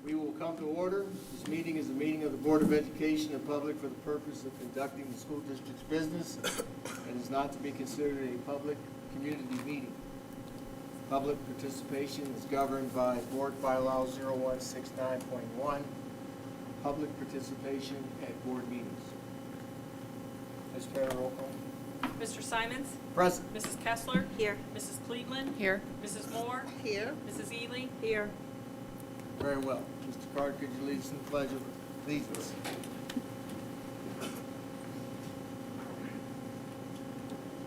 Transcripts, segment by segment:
We will come to order. This meeting is a meeting of the Board of Education and Public for the purpose of conducting the school district's business and is not to be considered a public community meeting. Public participation is governed by Board Bylaw 0169.1, public participation at board meetings. Ms. Perry, roll call. Mr. Simons? Present. Mrs. Kessler? Here. Mrs. Cleveland? Here. Mrs. Moore? Here. Mrs. Ely? Here. Very well. Mr. Carter, could you lead us in the Pledge of Allegiance?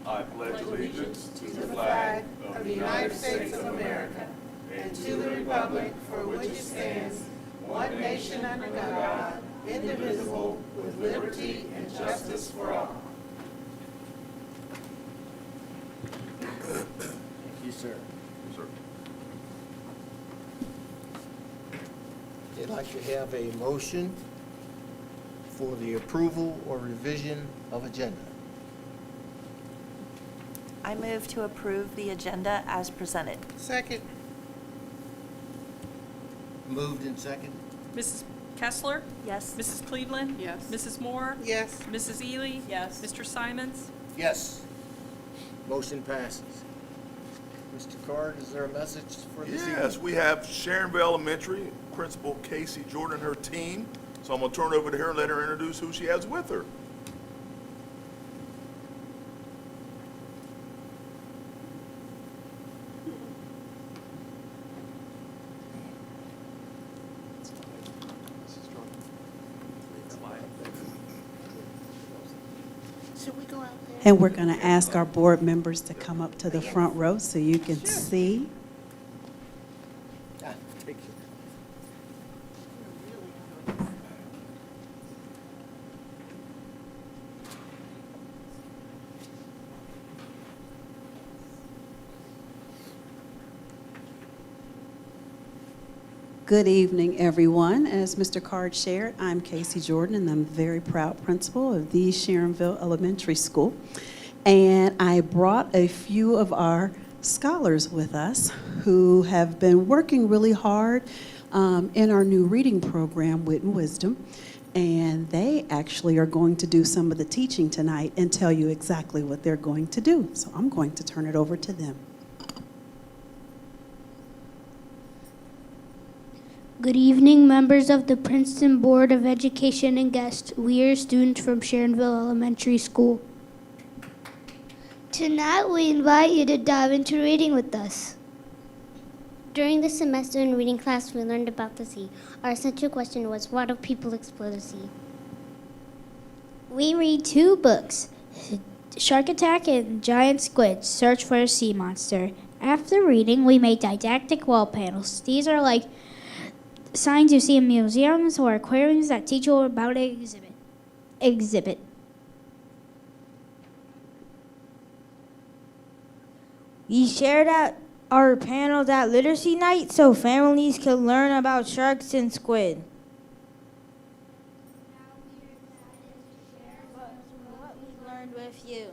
I pledge allegiance to To the flag of the United States of America and to the republic for which it stands, one nation under God, indivisible, with liberty and justice for all. Thank you, sir. Sir. I'd like to have a motion for the approval or revision of agenda. I move to approve the agenda as presented. Second. Moved in second. Mrs. Kessler? Yes? Mrs. Cleveland? Yes. Mrs. Moore? Yes. Mrs. Ely? Yes. Mr. Simons? Yes. Motion passes. Mr. Card, is there a message for this evening? Yes, we have Sharonville Elementary Principal Casey Jordan and her team. So I'm going to turn it over to her and let her introduce who she has with her. Should we go out there? And we're going to ask our board members to come up to the front row so you can see. Ah, take it. Good evening, everyone. As Mr. Card shared, I'm Casey Jordan, and I'm the very proud principal of the Sharonville Elementary School. And I brought a few of our scholars with us who have been working really hard in our new reading program, Wit and Wisdom. And they actually are going to do some of the teaching tonight and tell you exactly what they're going to do. So I'm going to turn it over to them. Good evening, members of the Princeton Board of Education and guests. We are students from Sharonville Elementary School. Tonight, we invite you to dive into reading with us. During the semester in reading class, we learned about the sea. Our essential question was, why do people explore the sea? We read two books, Shark Attack and Giant Squid, Search for a Sea Monster. After reading, we made didactic wall panels. These are like signs you see in museums or aquariums that teach you about an exhibit. We shared at our panels at Literacy Night so families could learn about sharks and squid. What we learned with you.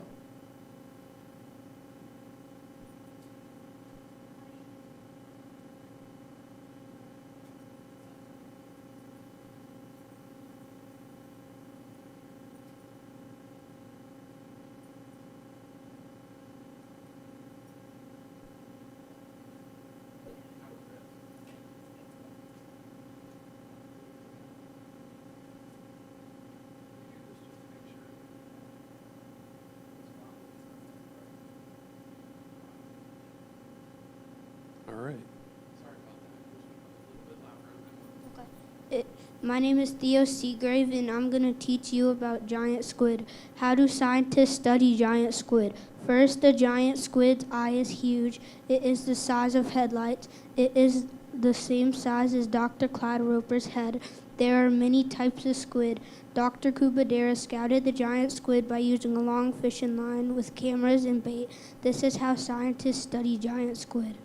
All right. My name is Theo Seagrave, and I'm going to teach you about giant squid. How do scientists study giant squid? First, the giant squid's eye is huge. It is the size of headlights. It is the same size as Dr. Clyde Roper's head. There are many types of squid. Dr. Kubadera scouted the giant squid by using a long fishing line with cameras and bait. This is how scientists study giant squid.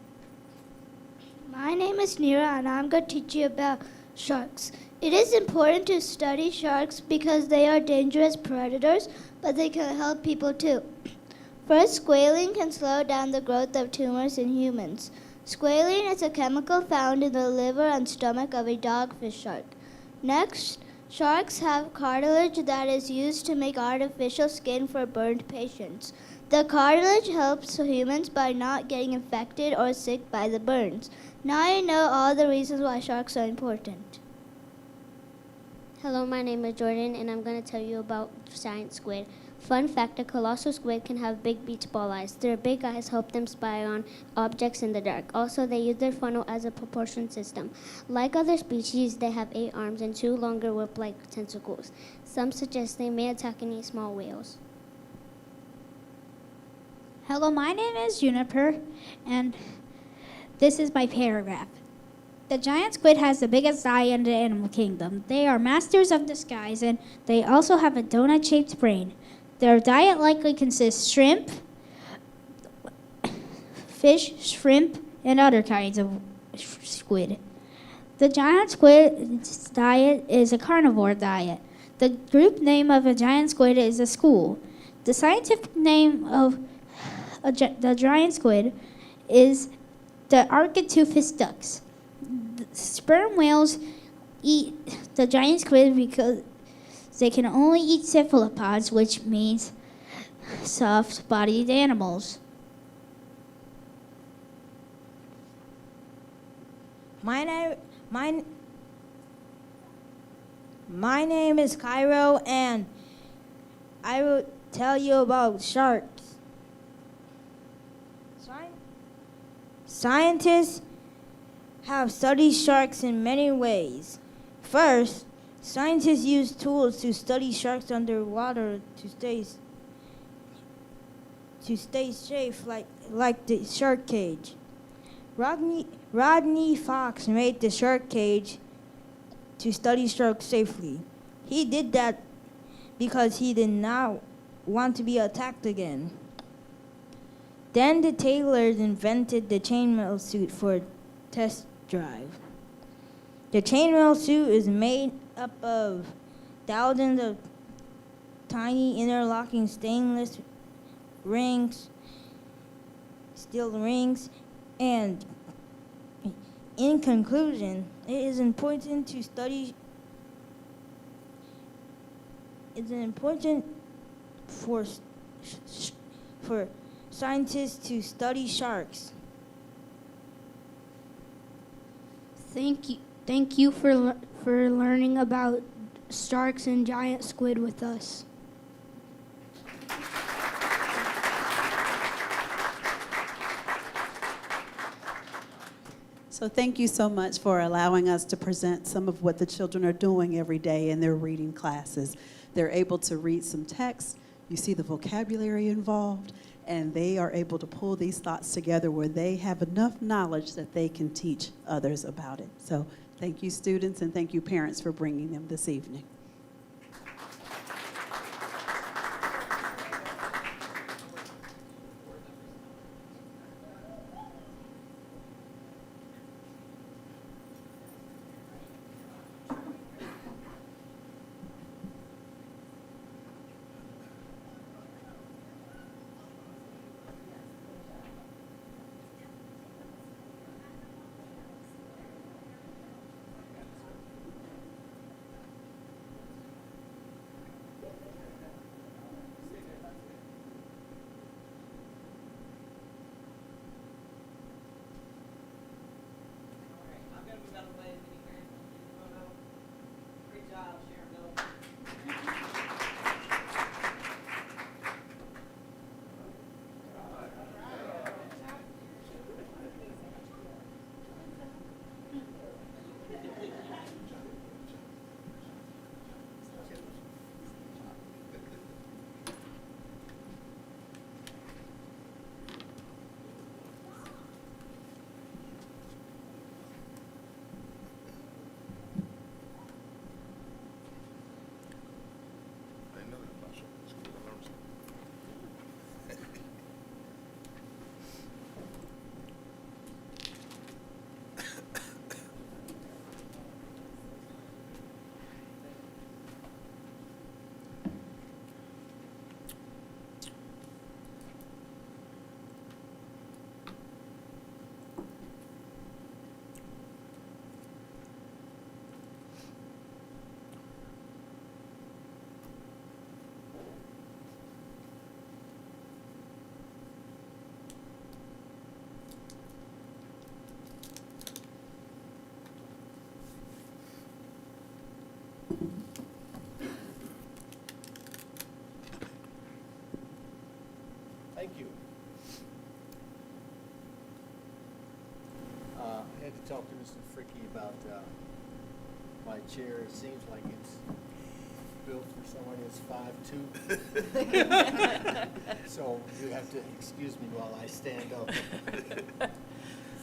My name is Neera, and I'm going to teach you about sharks. It is important to study sharks because they are dangerous predators, but they can help people too. First, squalene can slow down the growth of tumors in humans. Squalene is a chemical found in the liver and stomach of a dogfish shark. Next, sharks have cartilage that is used to make artificial skin for burned patients. The cartilage helps humans by not getting infected or sick by the burns. Now you know all the reasons why sharks are important. Hello, my name is Jordan, and I'm going to tell you about giant squid. Fun fact, a colossal squid can have big beach ball eyes. Their big eyes help them spy on objects in the dark. Also, they use their funnel as a propulsion system. Like other species, they have 8 arms and 2 longer whip-like tentacles. Some suggest they may attack any small whales. Hello, my name is Juniper, and this is my paragraph. The giant squid has the biggest eye in the animal kingdom. They are masters of disguise, and they also have a donut-shaped brain. Their diet likely consists shrimp, fish, shrimp, and other kinds of squid. The giant squid's diet is a carnivore diet. The group name of a giant squid is a school. The scientific name of the giant squid is the Architeuthis ducks. The sperm whales eat the giant squid because they can only eat cephalopods, which means soft-bodied animals. My name is Cairo, and I will tell you about sharks. Scientists have studied sharks in many ways. First, scientists use tools to study sharks underwater to stay safe, like the shark cage. Rodney Fox made the shark cage to study sharks safely. He did that because he did not want to be attacked again. Then the tailors invented the chainmail suit for a test drive. The chainmail suit is made up of thousands of tiny interlocking stainless rings, steel rings, and in conclusion, it's important for scientists to study sharks. Thank you for learning about sharks and giant squid with us. So thank you so much for allowing us to present some of what the children are doing every day in their reading classes. They're able to read some text, you see the vocabulary involved, and they are able to pull these thoughts together where they have enough knowledge that they can teach others about it. So thank you, students, and thank you, parents, for bringing them this evening. Thank you. I had to talk to Mr. Fricky about my chair. It seems like it's built for someone that's 5'2". So you have to excuse me while I stand up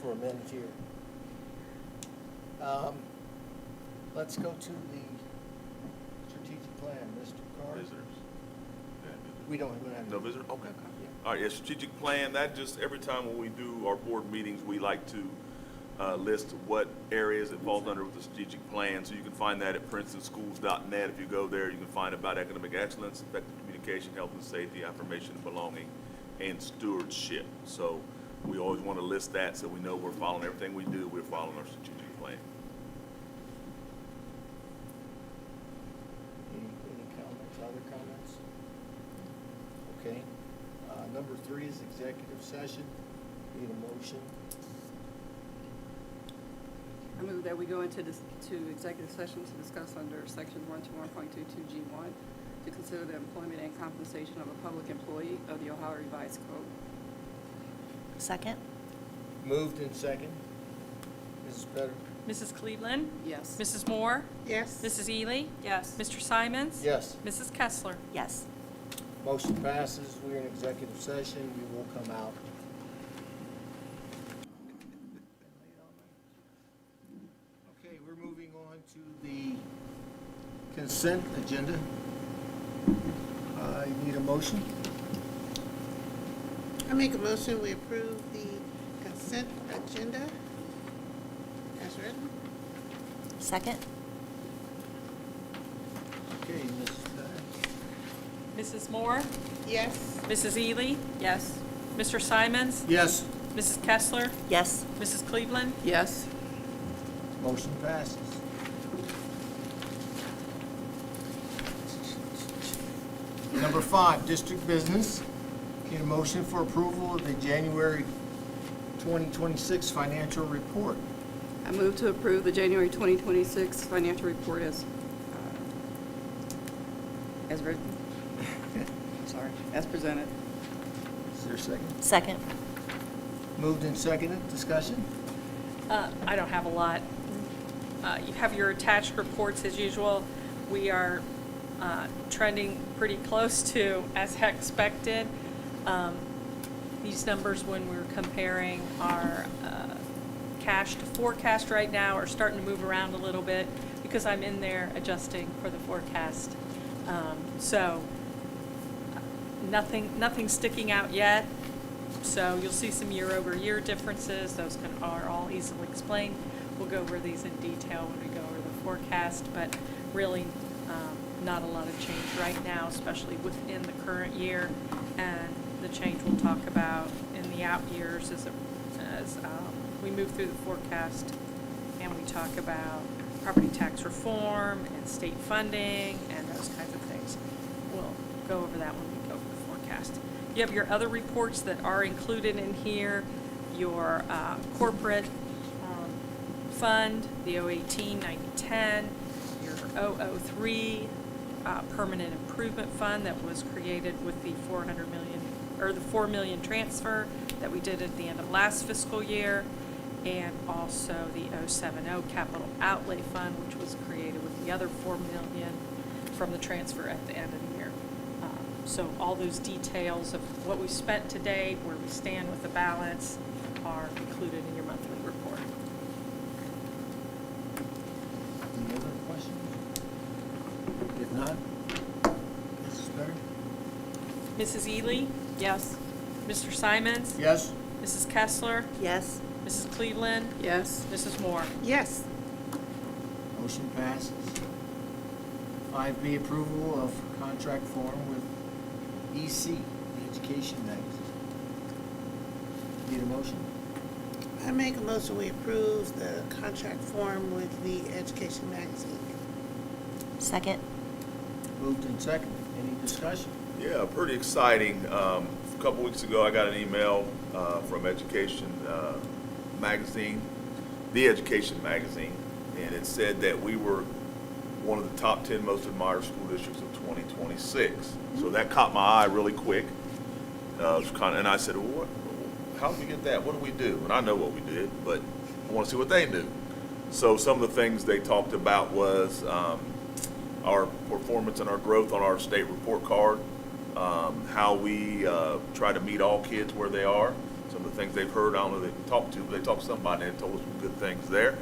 for a minute here. Let's go to the strategic plan, Mr. Carr. Visitors? Yeah, We don't have. no visitor? Okay. Yeah. All right, yeah, strategic plan, that just, every time when we do our board meetings, we like to list what areas it falls under with the strategic plan. So you can find that at princetonschools.net. If you go there, you can find about academic excellence, effective communication, health and safety, affirmation of belonging, and stewardship. So we always want to list that so we know we're following everything we do, we're following our strategic plan. Any comments, other comments? Okay. Number 3 is executive session. Need a motion? I move that we go into executive session to discuss under section 121.22G1 to consider the employment and compensation of a public employee of the Ohio Revised Code. Second? Moved in second. Mrs. Better? Mrs. Cleveland? Yes. Mrs. Moore? Yes. Mrs. Ely? Yes. Mr. Simons? Yes. Mrs. Kessler? Yes. Motion passes. We're in executive session. You will come out. Okay, we're moving on to the consent agenda. I need a motion. I make a motion, we approve the consent agenda as written. Second? Okay, Mrs. Better? Mrs. Moore? Yes. Mrs. Ely? Yes. Mr. Simons? Yes. Mrs. Kessler? Yes. Mrs. Cleveland? Yes. Motion passes. Number 5, district business. Need a motion for approval of the January 2026 financial report. I move to approve the January 2026 financial report as written. Sorry, as presented. Is there a second? Second? Moved and seconded. Discussion? I don't have a lot. You have your attached reports as usual. We are trending pretty close to as expected. These numbers, when we're comparing our cash to forecast right now, are starting to move around a little bit because I'm in there adjusting for the forecast. So nothing sticking out yet. So you'll see some year-over-year differences. Those are all easily explained. We'll go over these in detail when we go over the forecast, but really not a lot of change right now, especially within the current year. And the change we'll talk about in the out years as we move through the forecast and we talk about property tax reform and state funding and those kinds of things. We'll go over that when we go over the forecast. You have your other reports that are included in here, your corporate fund, the 018-9010, your 003 permanent improvement fund that was created with the $4 million transfer that we did at the end of last fiscal year, and also the 070 capital outlay fund, which was created with the other $4 million from the transfer at the end of the year. So all those details of what we spent to date, where we stand with the balance, are included in your monthly report. Any other questions? If not, Mrs. Better? Mrs. Ely? Yes. Mr. Simons? Yes? Mrs. Kessler? Yes. Mrs. Cleveland? Yes. Mrs. Moore? Yes. Motion passes. 5B, approval of contract form with EC, the Education Magazine. Need a motion? I make a motion, we approve the contract form with the Education Magazine. Second? Moved and seconded. Any discussion? Yeah, pretty exciting. A couple weeks ago, I got an email from Education Magazine, the Education Magazine, and it said that we were one of the top 10 most admired school districts of 2026. So that caught my eye really quick. It was and I said, well, how did we get that? What do we do? And I know what we did, but I want to see what they knew. So some of the things they talked about was our performance and our growth on our state report card, how we try to meet all kids where they are. Some of the things they've heard, I don't know they talked to, but they talked to somebody and told us some good things there.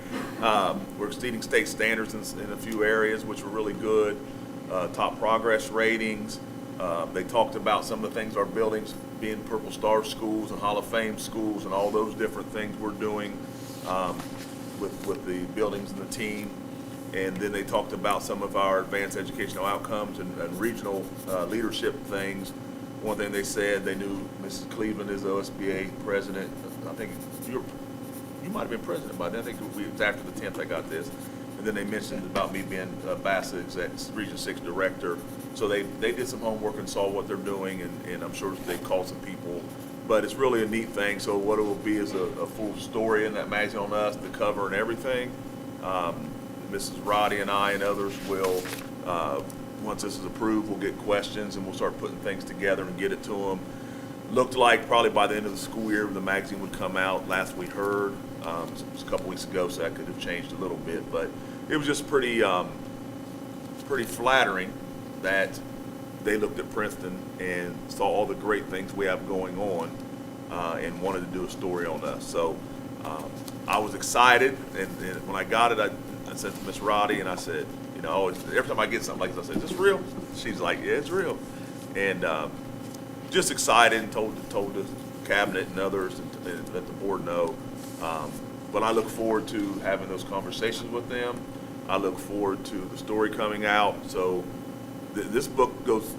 We're exceeding state standards in a few areas, which were really good. Top progress ratings. They talked about some of the things, our buildings being Purple Star schools and Hall of Fame schools and all those different things we're doing with the buildings and the team. And then they talked about some of our advanced educational outcomes and regional leadership things. One thing they said, they knew Mrs. Cleveland is the OSBA president. I think you might have been president by then. I think it was after the 10th I got this. And then they mentioned about me being BASA Region 6 director. So they did some homework and saw what they're doing, and I'm sure they called some people. But it's really a neat thing. So what it will be is a full story in that magazine on us, the cover and everything. Mrs. Roddy and I and others will, once this is approved, we'll get questions and we'll start putting things together and get it to them. Looked like probably by the end of the school year the magazine would come out. Last we heard, it was a couple weeks ago, so that could have changed a little bit. But it was just pretty flattering that they looked at Princeton and saw all the great things we have going on and wanted to do a story on us. So I was excited, and when I got it, I said to Miss Roddy, and I said, you know, always, every time I get something like this, I say, is this real? She's like, yeah, it's real. And just excited and told the cabinet and others and let the board know. But I look forward to having those conversations with them. I look forward to the story coming out. So this book goes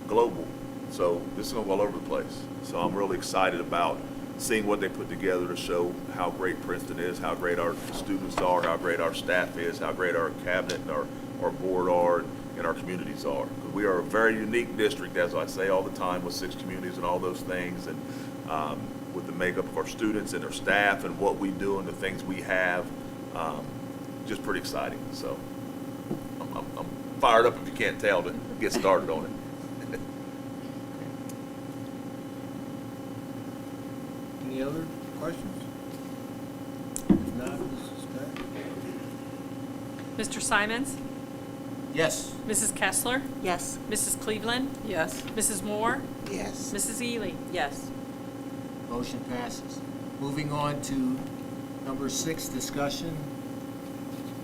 global. So this is going to go all over the place. So I'm really excited about seeing what they put together to show how great Princeton is, how great our students are, how great our staff is, how great our cabinet and our board are, and our communities are. We are a very unique district, as I say all the time, with 6 communities and all those things, and with the makeup of our students and their staff and what we do and the things we have, just pretty exciting. So I'm fired up, if you can't tell, to get started on it. Any other questions? If not, Mrs. Scott? Mr. Simons? Yes. Mrs. Kessler? Yes. Mrs. Cleveland? Yes. Mrs. Moore? Yes. Mrs. Ely? Yes. Motion passes. Moving on to number 6, discussion,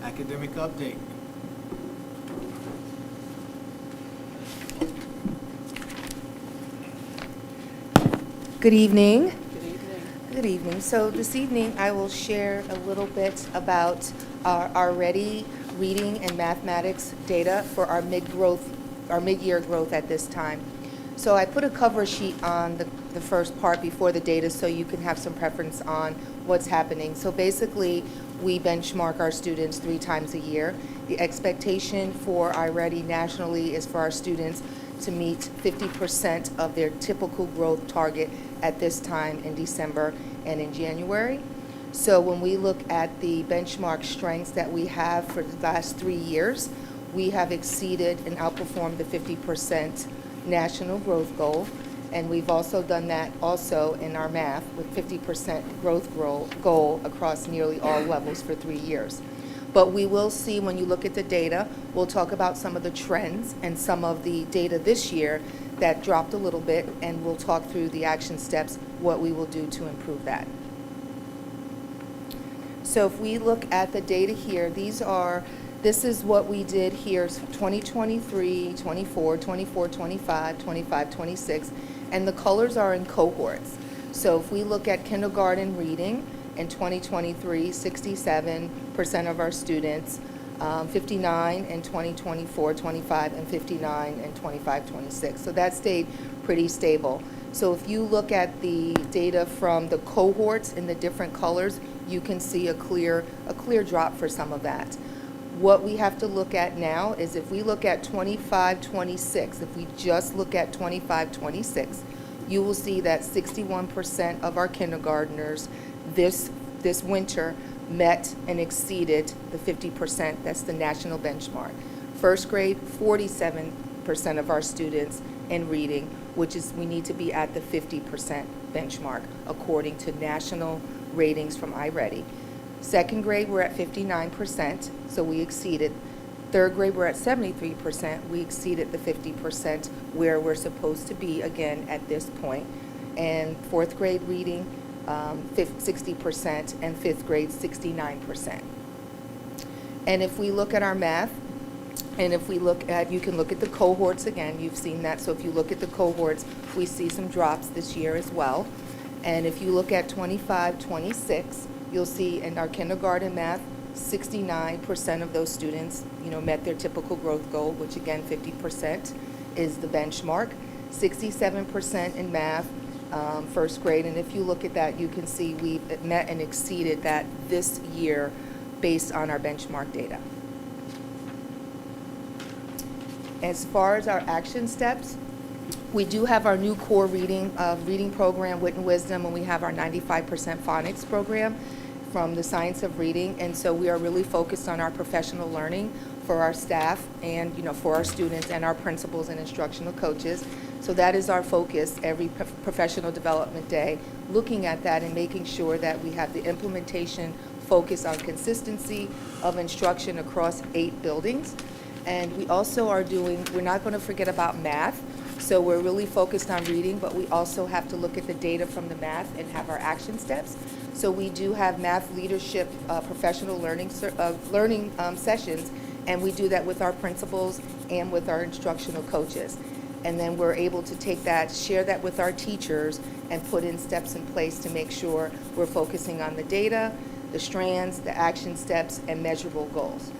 academic update. Good evening. Good evening. Good evening. So this evening I will share a little bit about our ready reading and mathematics data for our mid-year growth at this time. So I put a cover sheet on the first part before the data so you can have some preference on what's happening. So basically, we benchmark our students 3 times a year. The expectation for iReady nationally is for our students to meet 50% of their typical growth target at this time in December and in January. So when we look at the benchmark strengths that we have for the last 3 years, we have exceeded and outperformed the 50% national growth goal. And we've also done that also in our math with 50% growth goal across nearly all levels for 3 years. But we will see when you look at the data, we'll talk about some of the trends and some of the data this year that dropped a little bit, and we'll talk through the action steps, what we will do to improve that. So if we look at the data here, this is what we did here, 2023, 24, 24, 25, 25, 26, and the colors are in cohorts. So if we look at kindergarten reading, in 2023, 67% of our students, 59 in 2024, 25, and 59 in 25, 26. So that stayed pretty stable. So if you look at the data from the cohorts in the different colors, you can see a clear drop for some of that. What we have to look at now is if we look at 25, 26, if we just look at 25, 26, you will see that 61% of our kindergartners this winter met and exceeded the 50%. That's the national benchmark. First grade, 47% of our students in reading, which is, we need to be at the 50% benchmark according to national ratings from iReady. Second grade, we're at 59%, so we exceeded. Third grade, we're at 73%. We exceeded the 50% where we're supposed to be, again, at this point. And fourth grade reading, 60%, and fifth grade, 69%. And if we look at our math, and if we look at, you can look at the cohorts again, you've seen that. So if you look at the cohorts, we see some drops this year as well. And if you look at 25, 26, you'll see in our kindergarten math, 69% of those students, met their typical growth goal, which again, 50% is the benchmark. 67% in math, first grade. And if you look at that, you can see we've met and exceeded that this year based on our benchmark data. As far as our action steps, we do have our new core reading program, Wit and Wisdom, and we have our 95% phonics program from the Science of Reading. And so we are really focused on our professional learning for our staff and, for our students and our principals and instructional coaches. So that is our focus every professional development day, looking at that and making sure that we have the implementation focus on consistency of instruction across 8 buildings. And we also are we're not going to forget about math. So we're really focused on reading, but we also have to look at the data from the math and have our action steps. So we do have math leadership professional learning sessions, and we do that with our principals and with our instructional coaches. And then we're able to take that, share that with our teachers, and put in steps in place to make sure we're focusing on the data, the strands, the action steps, and measurable goals.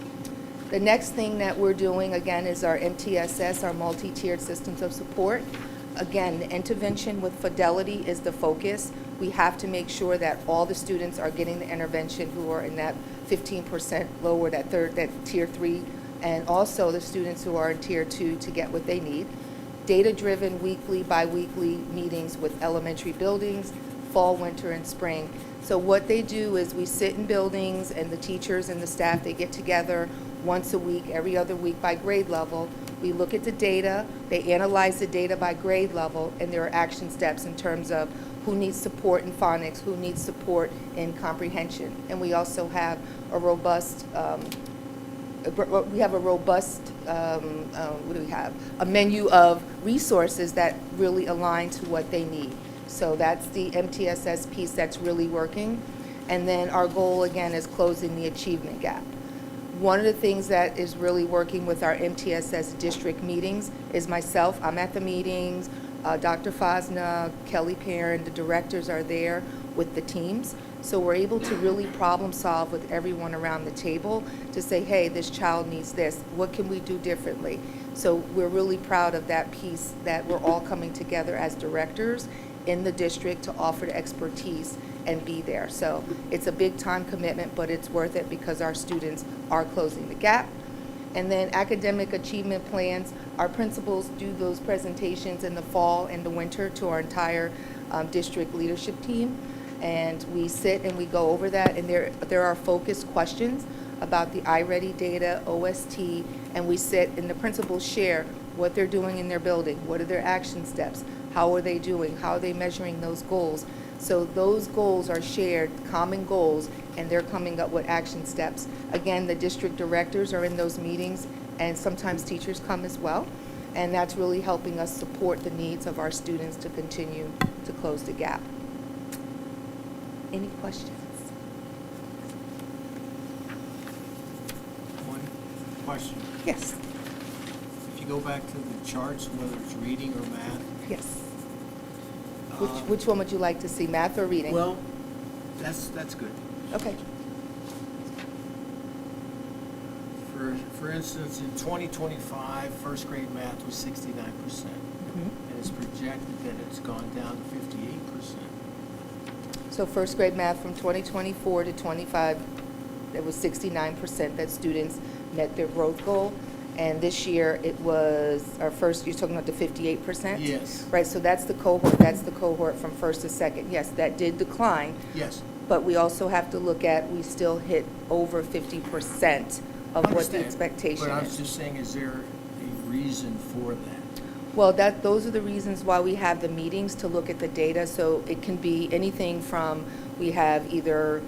The next thing that we're doing, again, is our MTSS, our multi-tiered systems of support. Again, the intervention with fidelity is the focus. We have to make sure that all the students are getting the intervention who are in that 15% lower, that tier 3, and also the students who are in tier 2 to get what they need. Data-driven weekly, bi-weekly meetings with elementary buildings, fall, winter, and spring. So what they do is we sit in buildings, and the teachers and the staff, they get together once a week, every other week by grade level. We look at the data, they analyze the data by grade level, and there are action steps in terms of who needs support in phonics, who needs support in comprehension. And we also have a robust, what do we have? A menu of resources that really align to what they need. So that's the MTSS piece that's really working. And then our goal, again, is closing the achievement gap. One of the things that is really working with our MTSS district meetings is myself. I'm at the meetings. Dr. Fosna, Kelly Perrin, the directors are there with the teams. So we're able to really problem solve with everyone around the table to say, hey, this child needs this. What can we do differently? So we're really proud of that piece, that we're all coming together as directors in the district to offer the expertise and be there. So it's a big time commitment, but it's worth it because our students are closing the gap. And then academic achievement plans, our principals do those presentations in the fall and the winter to our entire district leadership team. And we sit and we go over that, and there are focused questions about the iReady data, OST, and we sit and the principals share what they're doing in their building, what are their action steps, how are they doing, how are they measuring those goals. So those goals are shared, common goals, and they're coming up with action steps. Again, the district directors are in those meetings, and sometimes teachers come as well, and that's really helping us support the needs of our students to continue to close the gap. Any questions? One question. Yes. If you go back to the charts, whether it's reading or math. Yes. Which one would you like to see, math or reading? Well, that's good. Okay. For instance, in 2025, first grade math was 69%. And it's projected that it's gone down to 58%. So first grade math from 2024 to 25, it was 69% that students met their growth goal. And this year it was, our first, you're talking about the 58%? Yes. Right, so that's the cohort from first to second. Yes, that did decline. Yes. But we also have to look at, we still hit over 50% of what the Understand. expectation But I was is. just saying, is there a reason for that? Well, those are the reasons why we have the meetings, to look at the data. So it can be anything from, we have either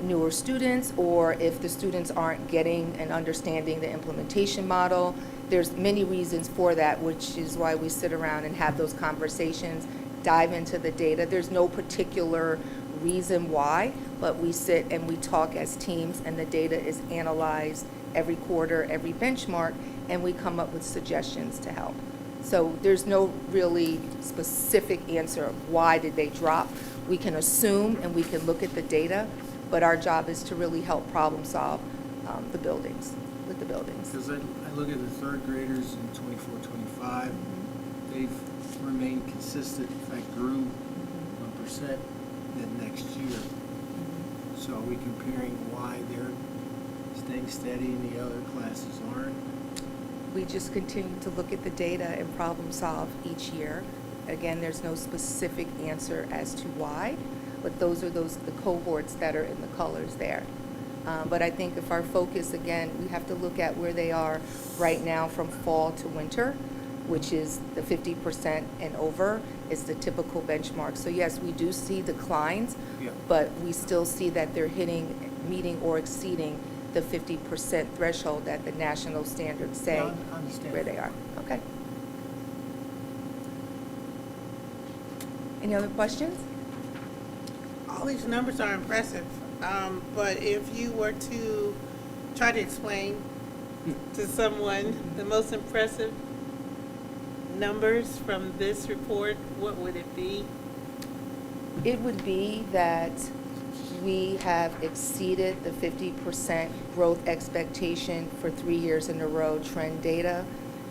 newer students, or if the students aren't getting and understanding the implementation model. There's many reasons for that, which is why we sit around and have those conversations, dive into the data. There's no particular reason why, but we sit and we talk as teams, and the data is analyzed every quarter, every benchmark, and we come up with suggestions to help. So there's no really specific answer of why did they drop. We can assume and we can look at the data, but our job is to really help problem solve the buildings, with the buildings. Because I look at the third graders in 24, 25, they've remained consistent, in fact grew 1% the next year. So are we comparing why they're staying steady and the other classes aren't? We just continue to look at the data and problem solve each year. Again, there's no specific answer as to why, but those are the cohorts that are in the colors there. But I think if our focus, again, we have to look at where they are right now from fall to winter, which is the 50% and over is the typical benchmark. So yes, we do see declines, Yeah. but we still see that they're meeting or exceeding the 50% threshold that the national standards say Yeah, I understand. where they are. Okay. Any other questions? All these numbers are impressive, but if you were to try to explain to someone the most impressive numbers from this report, what would it be? It would be that we have exceeded the 50% growth expectation for 3 years in a row trend data.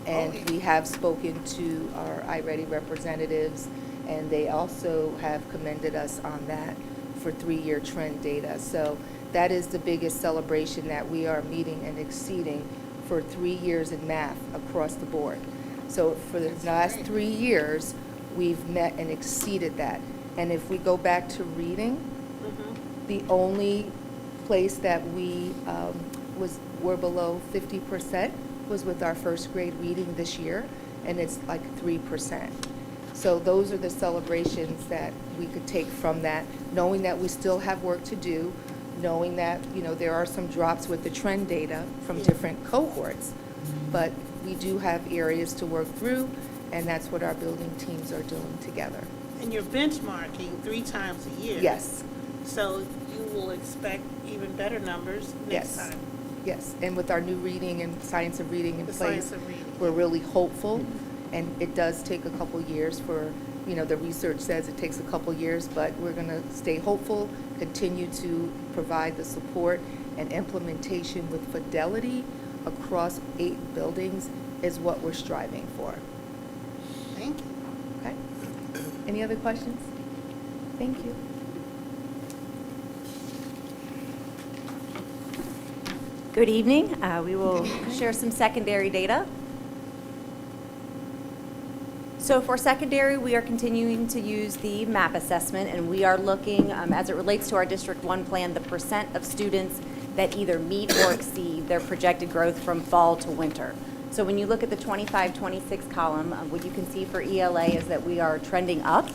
And we have spoken to our iReady representatives, and they also have commended us on that for 3-year trend data. So that is the biggest celebration, that we are meeting and exceeding for 3 years in math across the board. So for the last 3 years, we've met and exceeded that. And if we go back to reading, the only place that we were below 50% was with our first grade reading this year, and it's like 3%. So those are the celebrations that we could take from that, knowing that we still have work to do, knowing that, there are some drops with the trend data from different cohorts, but we do have areas to work through, and that's what our building teams are doing together. And you're benchmarking 3 times a year. Yes. So you will expect even better numbers next time. Yes, and with our new reading and science of reading in The place, science of reading. we're really hopeful. And it does take a couple years for, the research says it takes a couple years, but we're going to stay hopeful, continue to provide the support and implementation with fidelity across 8 buildings is what we're striving for. Thank you. Okay? Any other questions? Thank you. Good evening. We will share some secondary data. So for secondary, we are continuing to use the MAP assessment, and we are looking, as it relates to our District 1 plan, the percent of students that either meet or exceed their projected growth from fall to winter. So when you look at the 25-26 column, what you can see for ELA is that we are trending up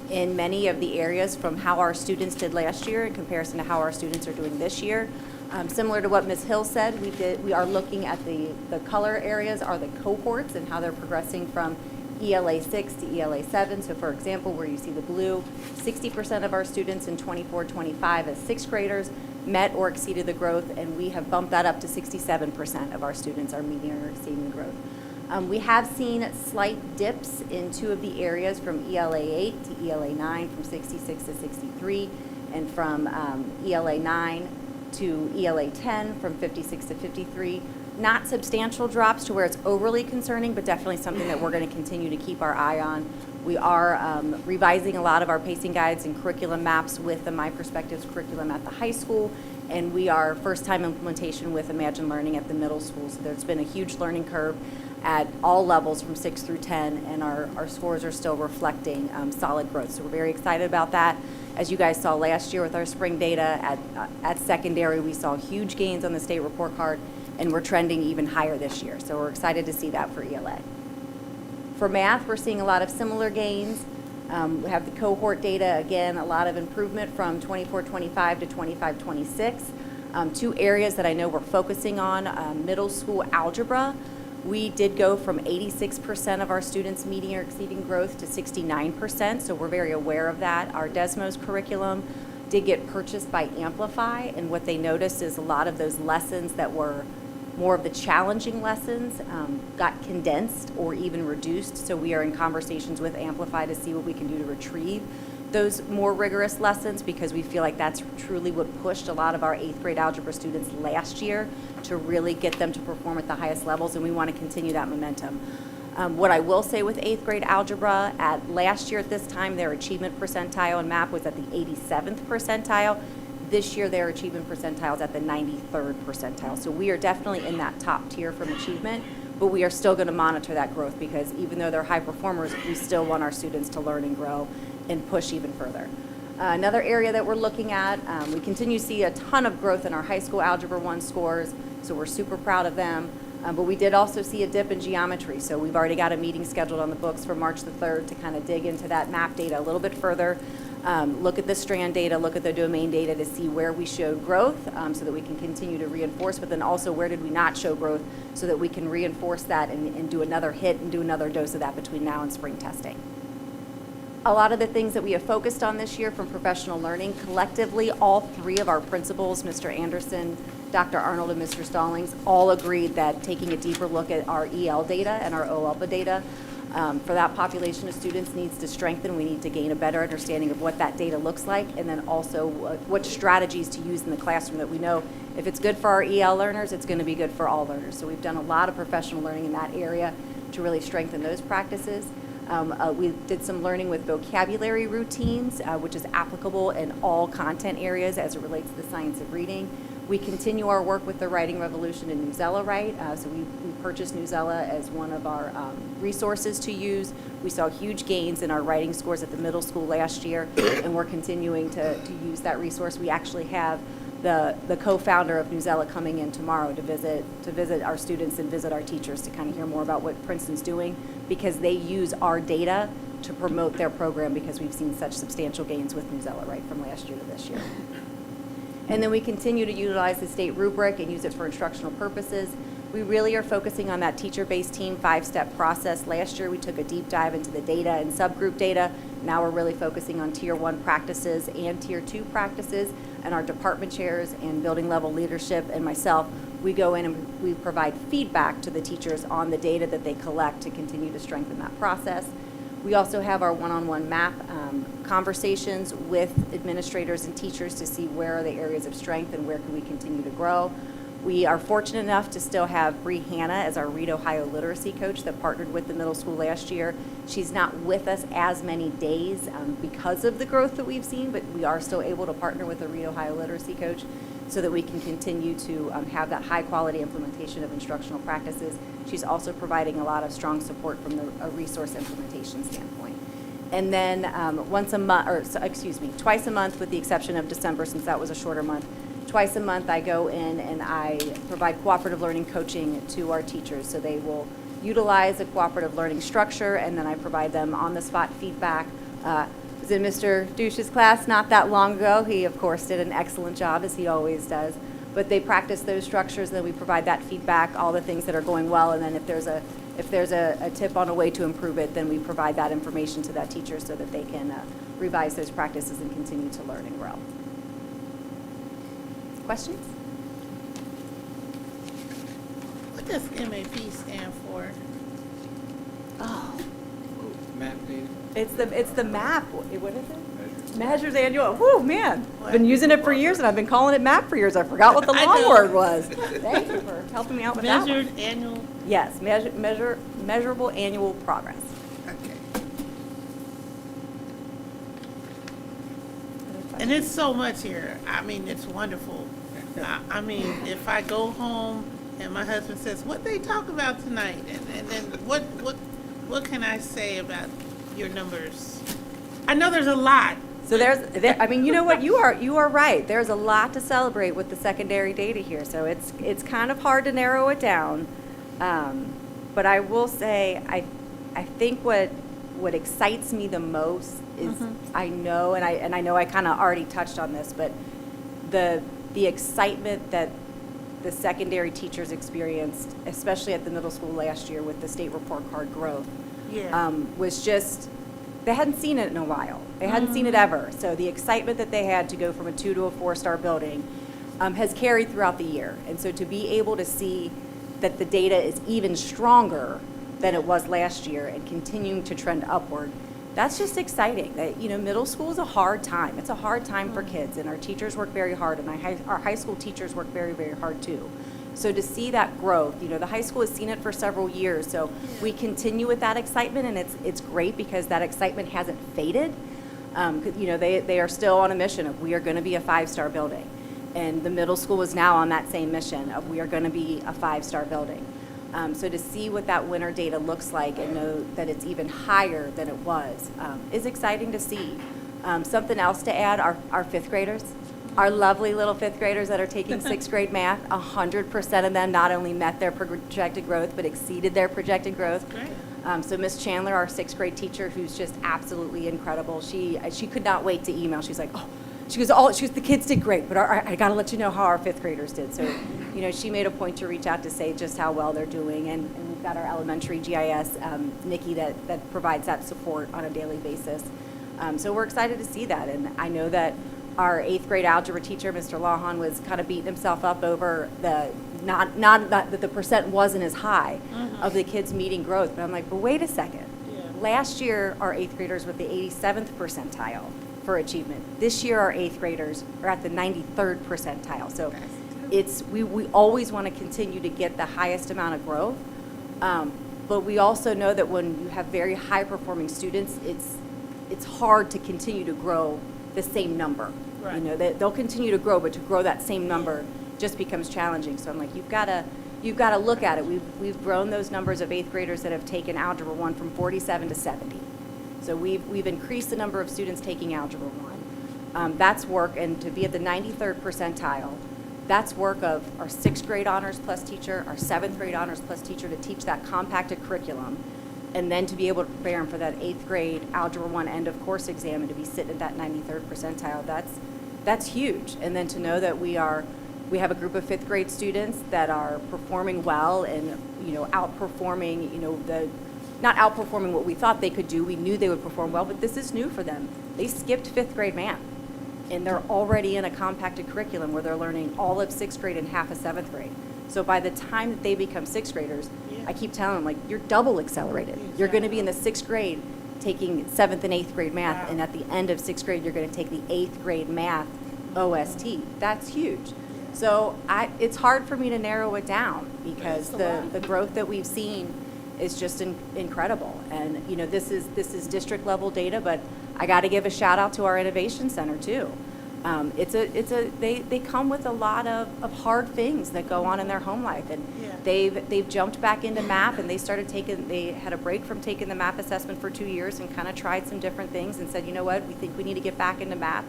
in many of the areas from how our students did last year in comparison to how our students are doing this year. Similar to what Ms. Hill said, we are looking at the color areas are the cohorts and how they're progressing from ELA 6 to ELA 7. So for example, where you see the blue, 60% of our students in 24-25 as 6th graders met or exceeded the growth, and we have bumped that up to 67% of our students are meeting or exceeding the growth. We have seen slight dips in 2 of the areas from ELA 8 to ELA 9, from 66 to 63, and from ELA 9 to ELA 10, from 56 to 53. Not substantial drops to where it's overly concerning, but definitely something that we're going to continue to keep our eye on. We are revising a lot of our pacing guides and curriculum maps with the My Perspectives curriculum at the high school, and we are first-time implementation with Imagine Learning at the middle school. So there's been a huge learning curve. at all levels from 6 through 10, and our scores are still reflecting solid growth. So we're very excited about that. As you guys saw last year with our spring data at secondary, we saw huge gains on the state report card, and we're trending even higher this year. So we're excited to see that for ELA. For math, we're seeing a lot of similar gains. We have the cohort data, again, a lot of improvement from 24-25 to 25-26. Two areas that I know we're focusing on, middle school algebra. We did go from 86% of our students meeting or exceeding growth to 69%, so we're very aware of that. Our Desmos curriculum did get purchased by Amplify, and what they noticed is a lot of those lessons that were more of the challenging lessons got condensed or even reduced, so we are in conversations with Amplify to see what we can do to retrieve those more rigorous lessons, because we feel like that's truly what pushed a lot of our 8th grade algebra students last year to really get them to perform at the highest levels, and we want to continue that momentum. What I will say with 8th grade algebra, at last year at this time, their achievement percentile in math was at the 87th percentile. This year, their achievement percentile is at the 93rd percentile. So we are definitely in that top tier from achievement, but we are still going to monitor that growth, because even though they're high performers, we still want our students to learn and grow and push even further. Another area that we're looking at, we continue to see a ton of growth in our high school Algebra 1 scores, so we're super proud of them. But we did also see a dip in geometry, so we've already got a meeting scheduled on the books for March the 3rd to kind of dig into that map data a little bit further, look at the strand data, look at the domain data to see where we showed growth, so that we can continue to reinforce, but then also where did we not show growth so that we can reinforce that and do another hit and do another dose of that between now and spring testing. A lot of the things that we have focused on this year from professional learning, collectively, all three of our principals, Mr. Anderson, Dr. Arnold, and Mr. Stallings, all agreed that taking a deeper look at our EL data and our OLPA data for that population of students needs to strengthen. We need to gain a better understanding of what that data looks like, and then also what strategies to use in the classroom that we know if it's good for our EL learners, it's going to be good for all learners. So we've done a lot of professional learning in that area to really strengthen those practices. We did some learning with vocabulary routines, which is applicable in all content areas as it relates to the science of reading. We continue our work with the Writing Revolution and Newsela Write. So we purchased Newsela as one of our resources to use. We saw huge gains in our writing scores at the middle school last year, and we're continuing to use that resource. We actually have the co-founder of Newsela coming in tomorrow to visit our students and visit our teachers to kind of hear more about what Princeton's doing, because they use our data to promote their program, because we've seen such substantial gains with Newsela Write from last year to this year. And then we continue to utilize the state rubric and use it for instructional purposes. We really are focusing on that teacher-based team 5-step process. Last year we took a deep dive into the data and subgroup data. Now we're really focusing on Tier 1 practices and Tier 2 practices, and our department chairs and building level leadership and myself, we go in and we provide feedback to the teachers on the data that they collect to continue to strengthen that process. We also have our one-on-one map conversations with administrators and teachers to see where are the areas of strength and where can we continue to grow. We are fortunate enough to still have Bree Hanna as our Read Ohio literacy coach that partnered with the middle school last year. She's not with us as many days because of the growth that we've seen, but we are still able to partner with a Read Ohio literacy coach so that we can continue to have that high quality implementation of instructional practices. She's also providing a lot of strong support from a resource implementation standpoint. And then twice a month, with the exception of December since that was a shorter month, twice a month I go in and I provide cooperative learning coaching to our teachers. So they will utilize a cooperative learning structure, and then I provide them on-the-spot feedback. I was in Mr. Douche's class not that long ago. He, of course, did an excellent job, as he always does. But they practice those structures, and then we provide that feedback, all the things that are going well, and then if there's a tip on a way to improve it, then we provide that information to that teacher so that they can revise those practices and continue to learn and grow. Questions? What does MAP stand for? Oh, Map data. it's the MAP. What is it? Measures annual. Whoo, man! I've been using it for years, and I've been calling it MAP for years. I forgot what the long word was. Thank you for helping me out with that. Measured annual. Yes, measurable annual progress. Okay. And it's so much here. I mean, it's wonderful. I mean, if I go home And my husband says, "What they talk about tonight?" And then what can I say about your numbers? I know there's a lot. So I mean, you know what, you are right. There's a lot to celebrate with the secondary data here, so it's kind of hard to narrow it down. But I will say, I think what excites me the most is I know, and I know I kind of already touched on this, but the excitement that the secondary teachers experienced, especially at the middle school last year with the state report card growth, was just, they hadn't seen it in a while. They hadn't seen it ever. So the excitement that they had to go from a 2 to a 4-star building has carried throughout the year. And so to be able to see that the data is even stronger than it was last year and continuing to trend upward, that's just exciting. That, you know, middle school is a hard time. It's a hard time for kids, and our teachers work very hard, and our high school teachers work very, very hard too. So to see that growth, you know, the high school has seen it for several years, so we continue with that excitement, and it's great because that excitement hasn't faded. You know, they are still on a mission of we are going to be a 5-star building, and the middle school is now on that same mission of we are going to be a 5-star building. So to see what that winter data looks like and know that it's even higher than it was is exciting to see. Something else to add, our 5th graders. Our lovely little 5th graders that are taking 6th grade math, 100% of them not only met their projected growth, but exceeded their projected growth. Great. So Miss Chandler, our 6th grade teacher, who's just absolutely incredible, she could not wait to email. She's like, she goes, the kids did great, but I got to let you know how our 5th graders did. So, you know, she made a point to reach out to say just how well they're doing, and we've got our elementary GIS, Nikki, that provides that support on a daily basis. So we're excited to see that, and I know that our 8th grade algebra teacher, Mr. Lawhon, was kind of beating himself up over the not that the percent wasn't as high of the kids meeting growth. But I'm like, but wait a second. Last year, our 8th graders were the 87th percentile for achievement. This year, our 8th graders are at the 93rd percentile. So we always want to continue to get the highest amount of growth. But we also know that when you have very high performing students, it's hard to continue to grow the same number. Right. You know, they'll continue to grow, but to grow that same number just becomes challenging. So I'm like, you've got to look at it. We've grown those numbers of 8th graders that have taken Algebra 1 from 47 to 70. So we've increased the number of students taking Algebra 1. That's work, and to be at the 93rd percentile, that's work of our 6th grade honors plus teacher, our 7th grade honors plus teacher to teach that compacted curriculum, and then to be able to prepare them for that 8th grade Algebra 1 end of course exam and to be sitting at that 93rd percentile, that's huge. And then to know that we have a group of 5th grade students that are performing well and, you know, outperforming, you know, not outperforming what we thought they could do. We knew they would perform well, but this is new for them. They skipped 5th grade math, and they're already in a compacted curriculum where they're learning all of 6th grade and half of 7th grade. So by the time that they become 6th graders, I keep telling them, like, you're double accelerated. You're going to be in the 6th grade taking 7th and 8th grade math, and at the end of 6th grade, you're going to take the 8th grade math OST. That's huge. So it's hard for me to narrow it down because the growth that we've seen is just incredible. And, you know, this is district level data, but I got to give a shout out to our Innovation Center too. They come with a lot of hard things that go on in their home life, and they've jumped back into MAP, and they had a break from taking the MAP assessment for 2 years and kind of tried some different things and said, you know what, we think we need to get back into MAP.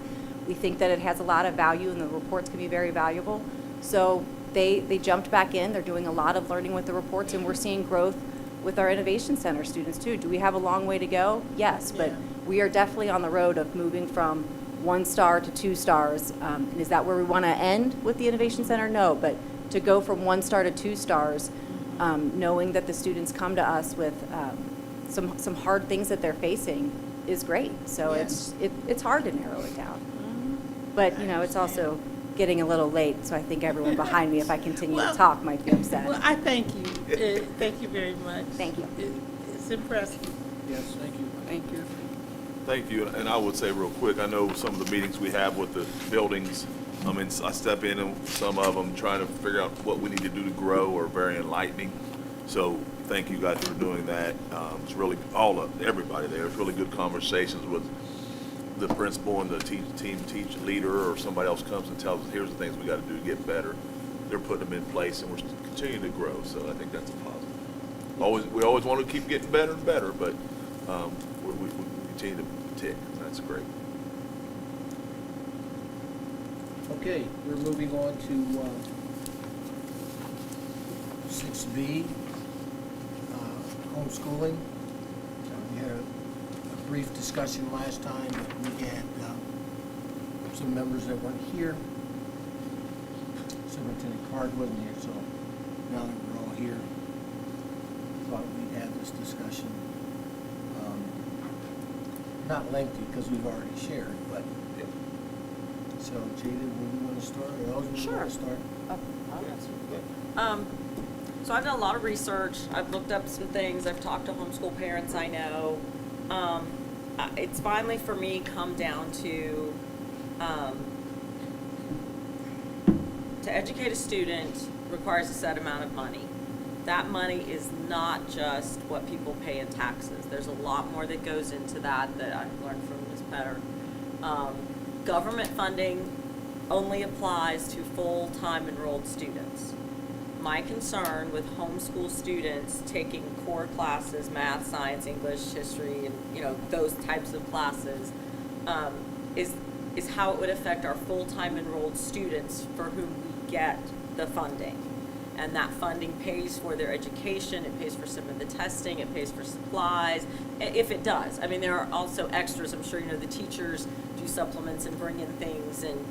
We think that it has a lot of value and the reports can be very valuable. So they jumped back in. They're doing a lot of learning with the reports, and we're seeing growth with our Innovation Center students too. Do we have a long way to go? Yes, but we are definitely on the road of moving from 1 star to 2 stars. And is that where we want to end with the Innovation Center? No, but to go from 1 star to 2 stars, knowing that the students come to us with some hard things that they're facing is great. So it's hard to narrow it down. But, you know, it's also getting a little late, so I think everyone behind me, if I continue to talk, might be upset. Well, I thank you. Thank you very much. Thank you. It's impressive. Yes, thank you. Thank you. Thank you, and I would say real quick, I know some of the meetings we have with the buildings, I mean, I step in and some of them trying to figure out what we need to do to grow are very enlightening. So thank you guys for doing that. It's really everybody there. It's really good conversations with the principal and the team leader, or somebody else comes and tells us, here's the things we got to do to get better. they're putting them in place, and we're continuing to grow. So I think that's a positive. We always want to keep getting better and better, but we continue to tick. That's great. Okay, we're moving on to 6B, homeschooling. We had a brief discussion last time, but we had some members that weren't here. Superintendent Card wasn't here, so now that we're all here, thought we'd have this discussion. Not lengthy, because we've already shared, but, so Jada, would you want to start, or else would you want to start? So I've done a lot of research. I've looked up some things. I've talked to homeschool parents I know. It's finally for me come down to educate a student requires a set amount of money. That money is not just what people pay in taxes. There's a lot more that goes into that I've learned from Ms. Petter. Government funding only applies to full-time enrolled students. My concern with homeschool students taking core classes, math, science, English, history, and those types of classes, is how it would affect our full-time enrolled students for whom we get the funding. And that funding pays for their education, it pays for some of the testing, it pays for supplies, if it does. I mean, there are also extras. I'm sure the teachers do supplements and bring in things, and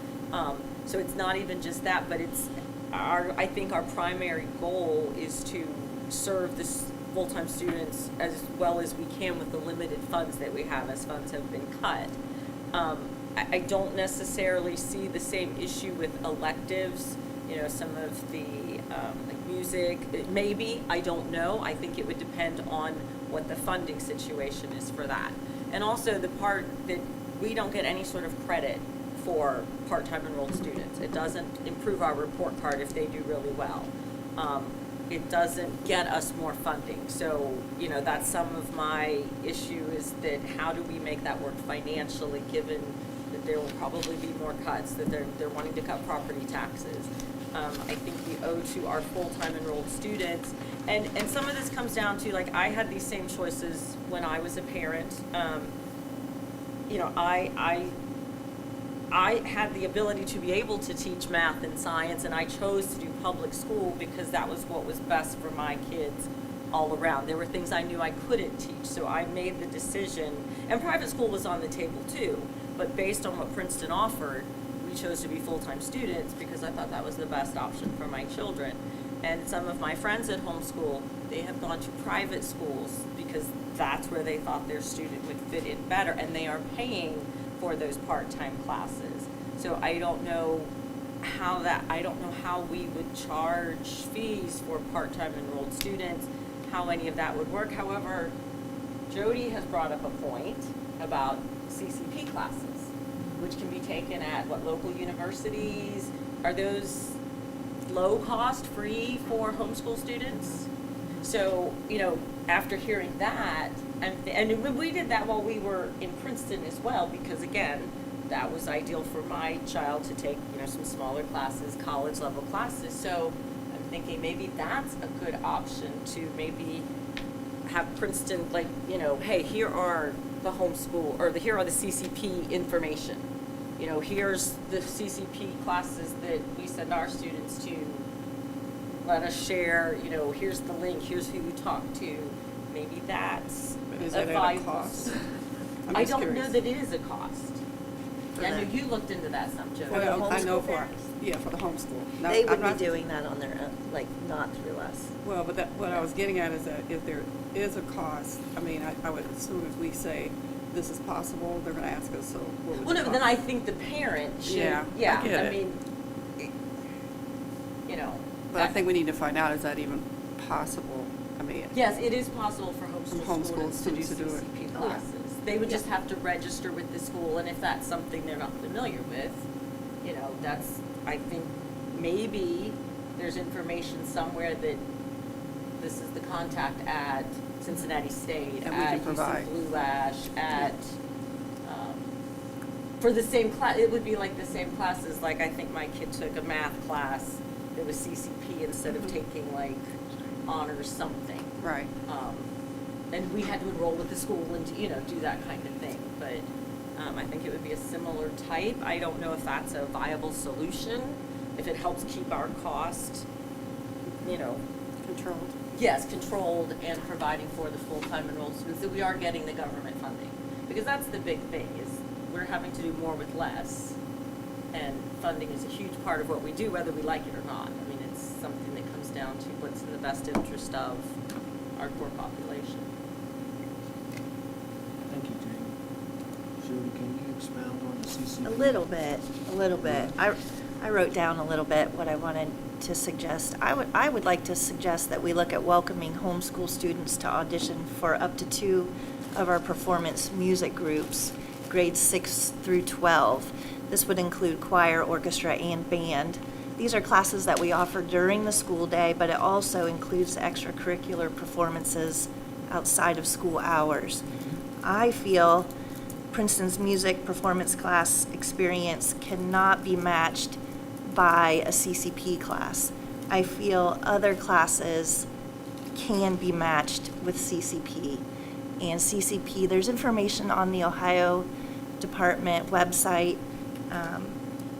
so it's not even just that, but I think our primary goal is to serve the full-time students as well as we can with the limited funds that we have, as funds have been cut. I don't necessarily see the same issue with electives. Some of the like music, maybe, I don't know. I think it would depend on what the funding situation is for that. And also the part that we don't get any sort of credit for part-time enrolled students. It doesn't improve our report card if they do really well. It doesn't get us more funding. So, that's some of my issue, is that how do we make that work financially, given that there will probably be more cuts, that they're wanting to cut property taxes. I think we owe to our full-time enrolled students. And some of this comes down to, like, I had these same choices when I was a parent. I had the ability to be able to teach math and science, and I chose to do public school because that was what was best for my kids all around. There were things I knew I couldn't teach, so I made the decision, and private school was on the table too, but based on what Princeton offered, we chose to be full-time students because I thought that was the best option for my children. And some of my friends at homeschool, they have gone to private schools because that's where they thought their student would fit in better, and they are paying for those part-time classes. So I don't know how we would charge fees for part-time enrolled students, how any of that would work. However, Jody has brought up a point about CCP classes, which can be taken at local universities. Are those low cost, free for homeschool students? So, after hearing that, and we did that while we were in Princeton as well, because again, that was ideal for my child to take, some smaller classes, college level classes. So I'm thinking maybe that's a good option to maybe have Princeton, hey, here are the homeschool, or here are the CCP information. Here's the CCP classes that we send our students to. Let us share, here's the link, here's who you talk to. Maybe that's Is a it at a valuable. cost? I don't know that it is a cost. I know you looked into that some, Joe. Well, I know for the homeschool. Now, They would I'm not- be doing that on their own, not through us. Well, but what I was getting at is that if there is a cost, I would assume if we say this is possible, they're going to ask us, so what would Well, the no, but then I cost? think the parent should, Yeah, I get it. mean, But I think we need to find out, is that even possible? Yes, it is possible for homeschool students to do students to do it. CCP classes. They would just have to register with the school, and if that's something they're not familiar with, that's, I think, maybe there's information somewhere that this is the contact at Cincinnati State, And we can at provide. UC Blue Ash, at, for the same class, it would be like the same classes, like I think my kid took a math class it was CCP instead of taking like honors something. Right. And we had to enroll with the school and, you know, do that kind of thing. But I think it would be a similar type. I don't know if that's a viable solution, if it helps keep our cost, you know. Controlled. Yes, controlled and providing for the full-time enrolled students, that we are getting the government funding. Because that's the big thing, is we're having to do more with less. And funding is a huge part of what we do, whether we like it or not. I mean, it's something that comes down to what's in the best interest of our core population. Thank you, Jamie. Judy, can you expound on the CCP? A little bit. I wrote down a little bit what I wanted to suggest. I would like to suggest that we look at welcoming homeschool students to audition for up to 2 of our performance music groups, grades 6 through 12. This would include choir, orchestra, and band. These are classes that we offer during the school day, but it also includes extracurricular performances outside of school hours. I feel Princeton's music performance class experience cannot be matched by a CCP class. I feel other classes can be matched with CCP. And CCP, there's information on the Ohio Department website,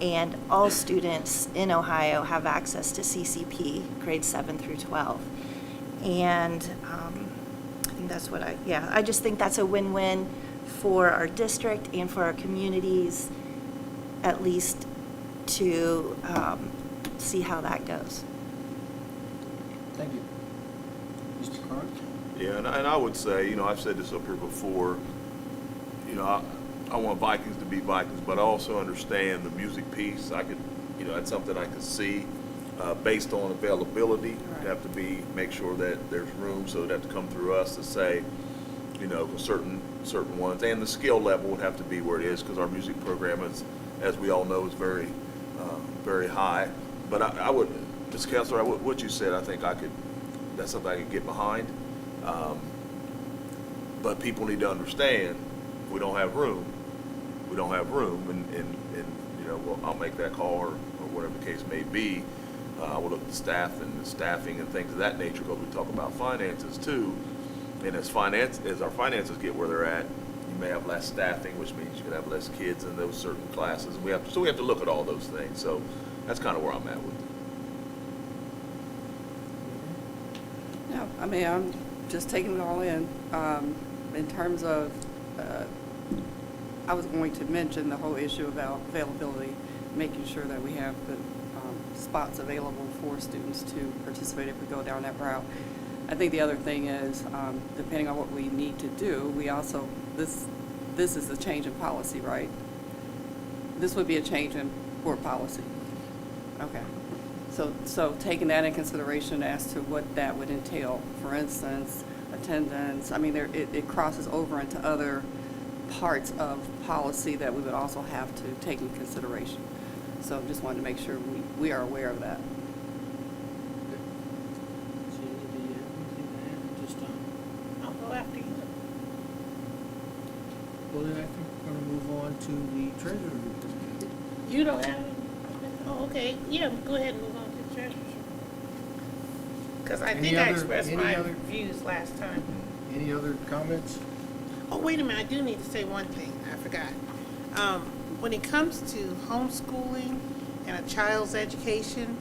and all students in Ohio have access to CCP, grades 7 through 12. And I think that's what I just think that's a win-win for our district and for our communities, at least to see how that goes. Thank you. Mr. Carr? Yeah, and I would say, you know, I've said this up here before, you know, I want Vikings to be Vikings, but I also understand the music piece. I could, you know, that's something I could see based on availability. It'd have to make sure that there's room, so it'd have to come through us to say, you know, certain ones, and the skill level would have to be where it is, because our music program is, as we all know, is very, very high. But I would, Ms. Kessler, what you said, I think that's something I could get behind. But people need to understand, we don't have room. We don't have room, and you know, well, I'll make that call or whatever the case may be. We'll look at the staff and the staffing and things of that nature, because we talk about finances too. And as our finances get where they're at, you may have less staffing, which means you can have less kids in those certain classes. We have to look at all those things. So that's kind of where I'm at with it. Yeah, I mean, I'm just taking it all in terms of, I was going to mention the whole issue about availability, making sure that we have the spots available for students to participate if we go down that route. I think the other thing is, depending on what we need to do, we also, this is a change in policy, right? This would be a change in board policy. Okay. So taking that in consideration as to what that would entail, for instance, attendance, I mean, it crosses over into other parts of policy that we would also have to take in consideration. So just wanted to make sure we are aware of that. I'll go after you. Well, then I think we're going to move on to the treasurer report. You don't have it? Oh, okay. Yeah, go ahead and move on to the treasurer's. Because I think I expressed my views last time. Any other comments? Oh, wait a minute, I do need to say one thing, I forgot. When it comes to homeschooling and a child's education,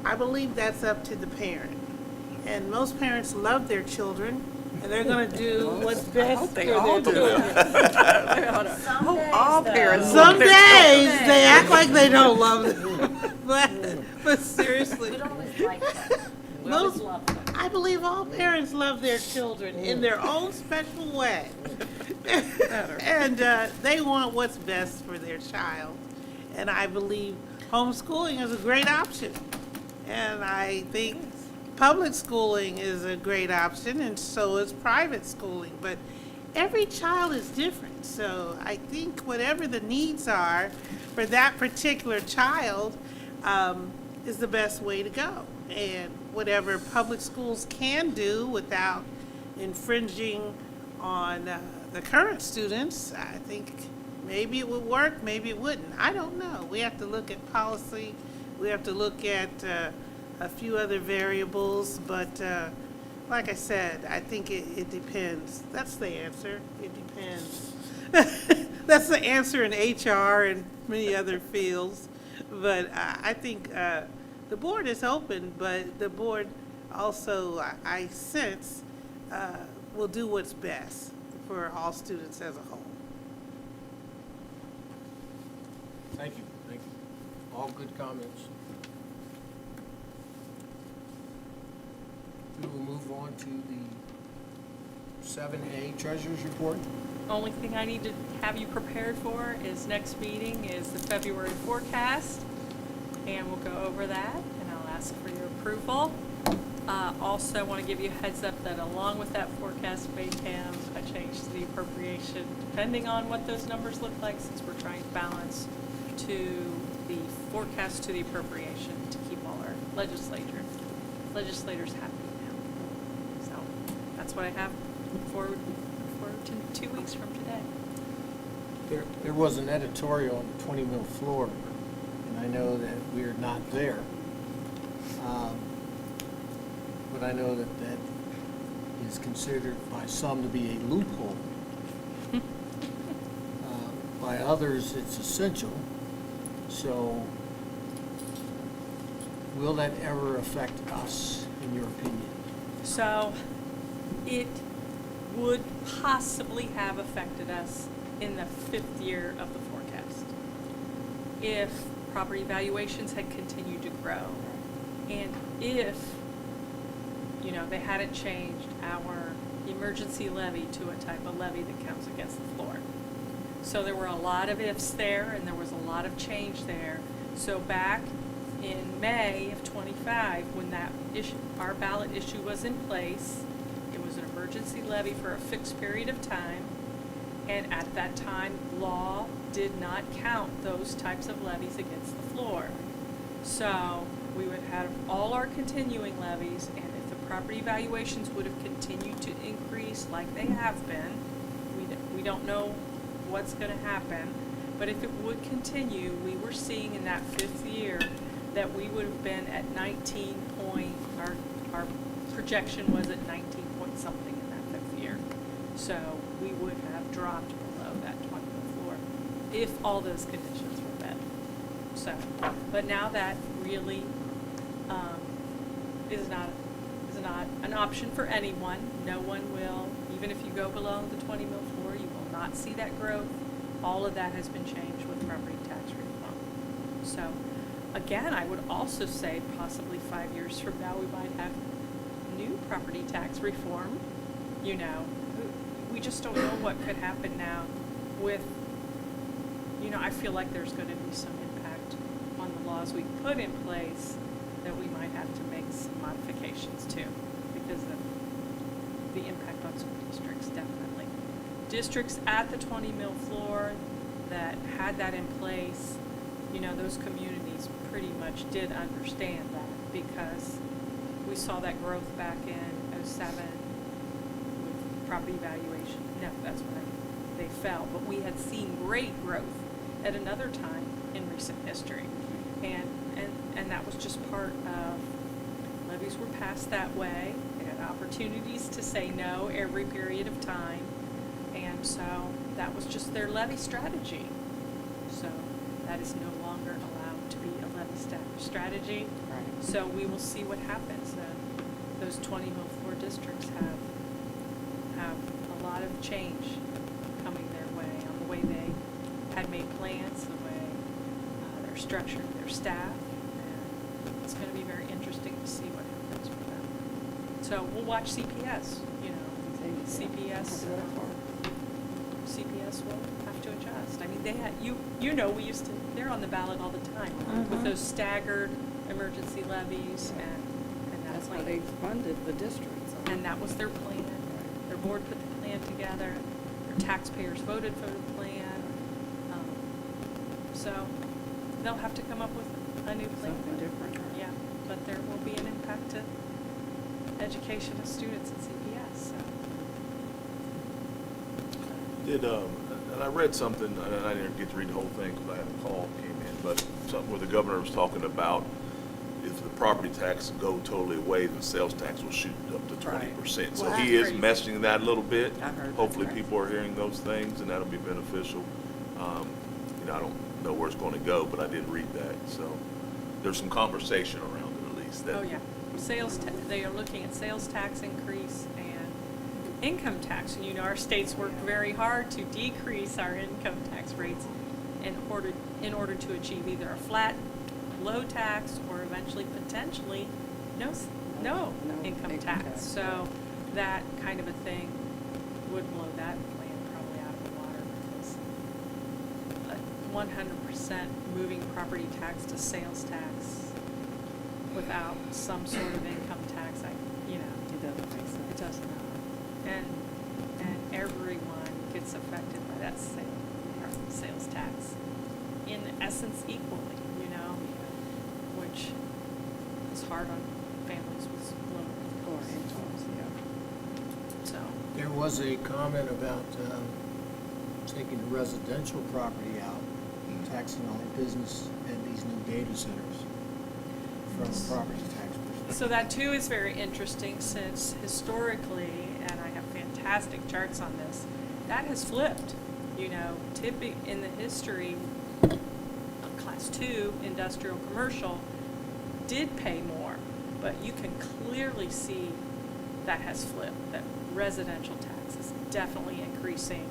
I believe that's up to the parent. And most parents love their children, and they're gonna do what's best for their children. All parents. Some days, they act like they don't love them, but seriously. We don't always like that. We always love them. I believe all parents love their children in their own special way. And they want what's best for their child. And I believe homeschooling is a great option. And I think public schooling is a great option, and so is private schooling. But every child is different. So I think whatever the needs are for that particular child is the best way to go. And whatever public schools can do without infringing on the current students, I think maybe it would work, maybe it wouldn't. I don't know. We have to look at policy We have to look at a few other variables, but like I said, I think it depends. That's the answer. It depends. That's the answer in HR and many other fields. But I think the board is open, but the board also, I sense, will do what's best for all students as a whole. Thank you, thank you. All good comments. We will move on to the 7A Treasurer's Report. Only thing I need to have you prepared for is next meeting is the February forecast, and we'll go over that, and I'll ask for your approval. Also want to give you a heads up that along with that forecast may have a change to the appropriation, depending on what those numbers look like, since we're trying to balance to the forecast to the appropriation to keep all our legislators happy now. So that's what I have forward to 2 weeks from today. There was an editorial on the 20 mill floor, and I know that we're not there. But I know that that is considered by some to be a loophole. By others, it's essential. So will that ever affect us, in your opinion? So it would possibly have affected us in the 5th year of the forecast if property valuations had continued to grow, and if they hadn't changed our emergency levy to a type of levy that counts against the floor. So there were a lot of ifs there, and there was a lot of change there. So back in May of 25, when that issue, our ballot issue was in place, it was an emergency levy for a fixed period of time, and at that time, law did not count those types of levies against the floor. So we would have all our continuing levies, and if the property valuations would have continued to increase like they have been, we don't know what's going to happen, but if it would continue, we were seeing in that 5th year that we would have been at 19 point, our projection was at 19 point something in that 5th year. So we would have dropped below that 20 floor if all those conditions were met. So, but now that really is not an option for anyone. No one will, even if you go below the 20 mil floor, you will not see that growth. All of that has been changed with property tax reform. So again, I would also say possibly 5 years from now we might have new property tax reform. We just don't know what could happen now with, I feel like there's going to be some impact on the laws we put in place that we might have to make some modifications to because of the impact on school districts, definitely. Districts at the 20 mil floor that had that in place, those communities pretty much did understand that because we saw that growth back in 07 with property valuation. No, that's when they fell. But we had seen great growth at another time in recent history. And that was just part of levies were passed that way. They had opportunities to say no every period of time. And so that was just their levy strategy. So that is no longer allowed to be a levy strategy. Right. So we will see what happens. Those 20 mil floor districts have a lot of change coming their way on the way they had made plans, the way they're structured, their staff. And it's going to be very interesting to see what happens with them. So we'll watch CPS. CPS will have to adjust. I mean, they had they're on the ballot all the time with those staggered emergency levies, and that's why they funded the districts. And that was their plan. Their board put the plan together. Their taxpayers voted for the plan. So they'll have to come up with a new plan. Something different. Yeah, but there will be an impact to education of students at CPS. So. Did And I read something, and I didn't get to read the whole thing because I had a call that came in, but something where the governor was talking about if the property tax go totally away, then sales tax will shoot up to 20%. So Well, he is that's messaging that a little bit. I heard that, Hopefully right. people are hearing those things, and that'll be beneficial. You know, I don't know where it's going to go, but I did read that. So there's some conversation around it at least. That Oh, yeah. They are looking at sales tax increase and income tax. And you know, our states worked very hard to decrease our income tax rates in order to achieve either a flat, low tax or eventually, potentially, no income tax. So that kind of a thing would blow that plan probably out of the water because 100% moving property tax to sales tax without some sort of income tax, It doesn't make sense. it doesn't matter. And everyone gets affected by that sales tax in essence equally, which is hard on families with low incomes. So. There was a comment about taking the residential property out, taxing only business and these new data centers from a property tax perspective. So that too is very interesting since historically, and I have fantastic charts on this, that has flipped. Typically in the history, class 2 industrial commercial did pay more, but you can clearly see that has flipped, that residential tax is definitely increasing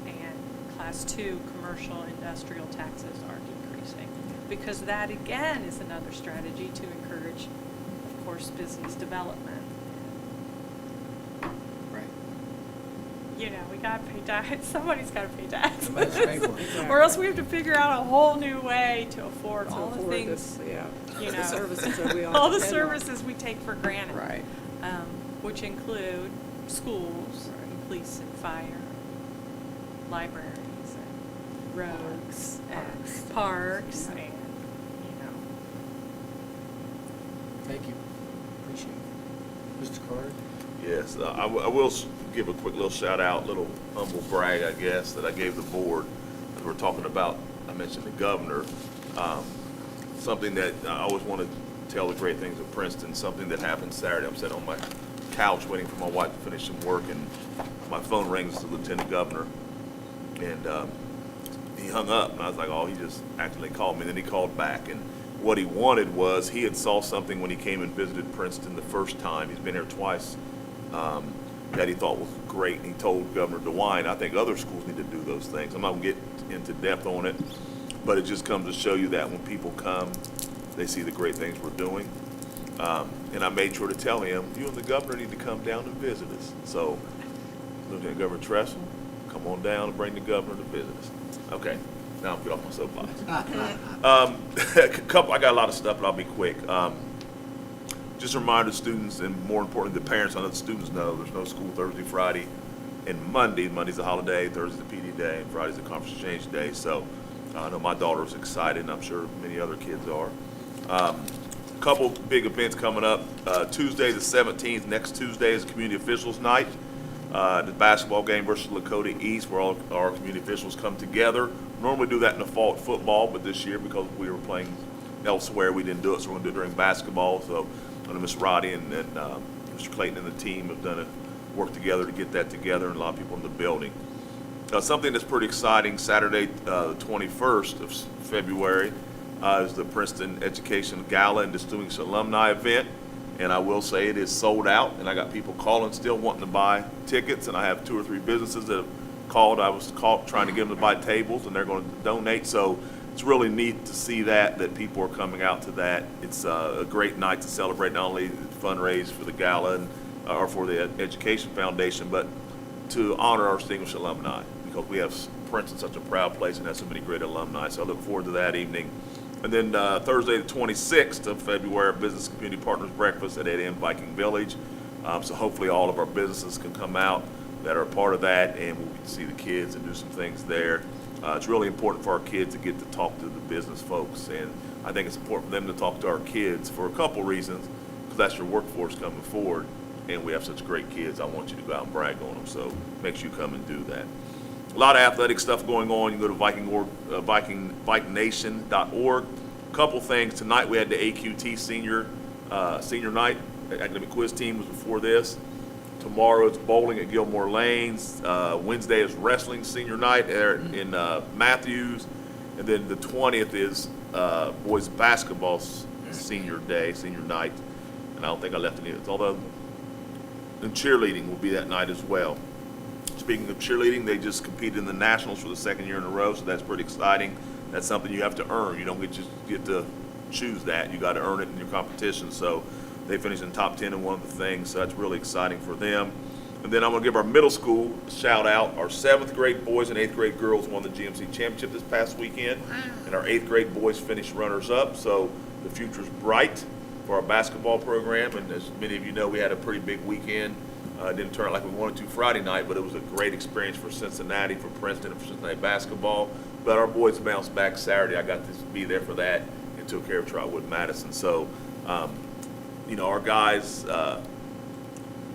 and class 2 commercial industrial taxes are decreasing. Because that again is another strategy to encourage, of course, business development. Right. We gotta pay tax, somebody's gotta pay tax. Somebody's pay for it. Or else we have to figure out a whole new way to afford all the things, The services that we all all the depend on. services we take for granted. Right. Which include schools, police and fire, libraries, and roads, and parks, and, Thank you. Appreciate it. Mr. Carter? Yes, I will give a quick little shout out, little humble brag, I guess, that I gave the board. As we're talking about, I mentioned the governor, something that I always want to tell the great things of Princeton, something that happened Saturday. I'm sitting on my couch waiting for my wife to finish some work, and my phone rings to the lieutenant governor, and he hung up, and I was like, oh, he just accidentally called me. And then he called back, and what he wanted was, he had saw something when he came and visited Princeton the first time. He's been here twice, that he thought was great. And he told Governor DeWine, I think other schools need to do those things. I'm not going to get into depth on it, but it just comes to show you that when people come, they see the great things we're doing. And I made sure to tell him, you and the governor need to come down and visit us. So, Lieutenant Governor Tressel, come on down and bring the governor to visit us. Okay, now I'm get off my soapbox. I got a lot of stuff, but I'll be quick. Just a reminder to students, and more importantly, the parents. I know the students know there's no school Thursday, Friday, and Monday. Monday's a holiday, Thursday's a PD day, and Friday's a conference exchange day. So I know my daughter's excited, and I'm sure many other kids are. Couple big events coming up. Tuesday the 17th, next Tuesday is Community Officials Night. The basketball game versus Lakota East, where all our community officials come together. Normally do that in the fall at football, but this year, because we were playing elsewhere, we didn't do it, so we're going to do it during basketball. So I know Ms. Roddy and Mr. Clayton and the team have done work together to get that together, and a lot of people in the building. Something that's pretty exciting, Saturday the 21st of February, is the Princeton Education Gala and Distinguished Alumni event. And I will say it is sold out, and I got people calling still wanting to buy tickets, and I have 2 or 3 businesses that have called. I was trying to get them to buy tables, and they're going to donate. So it's really neat to see that people are coming out to that. It's a great night to celebrate not only fundraise for the gala or for the Education Foundation, but to honor our distinguished alumni, because we have Princeton, such a proud place, and has so many great alumni. So I look forward to that evening. And then Thursday, the 26th of February, Business Community Partners Breakfast at 8 a.m. Viking Village. So hopefully all of our businesses can come out that are a part of that, and we'll get to see the kids and do some things there. It's really important for our kids to get to talk to the business folks, and I think it's important for them to talk to our kids for a couple reasons, because that's your workforce coming forward, and we have such great kids. I want you to go out and brag on them, so make sure you come and do that. A lot of athletic stuff going on. You can go to VikingNation.org. Couple things. Tonight we had the AQT senior night. The academic quiz team was before this. Tomorrow it's bowling at Gilmore Lanes. Wednesday is wrestling senior night there in Matthews. And then the 20th is boys basketball senior night. And I don't think I left any, although and cheerleading will be that night as well. Speaking of cheerleading, they just competed in the Nationals for the second year in a row, so that's pretty exciting. That's something you have to earn. You don't get to choose that. You got to earn it in your competition. So they finished in top 10 in one of the things, so that's really exciting for them. And then I'm going to give our middle school a shout out. Our 7th grade boys and 8th grade girls won the GMC championship this past weekend, and our 8th grade boys finished runners up. So the future's bright for our basketball program. And as many of you know, we had a pretty big weekend. It didn't turn out like we wanted to Friday night, but it was a great experience for Cincinnati, for Princeton, and for Cincinnati basketball. But our boys bounced back Saturday. I got to be there for that and took care of Trotwood Madison. So, our guys,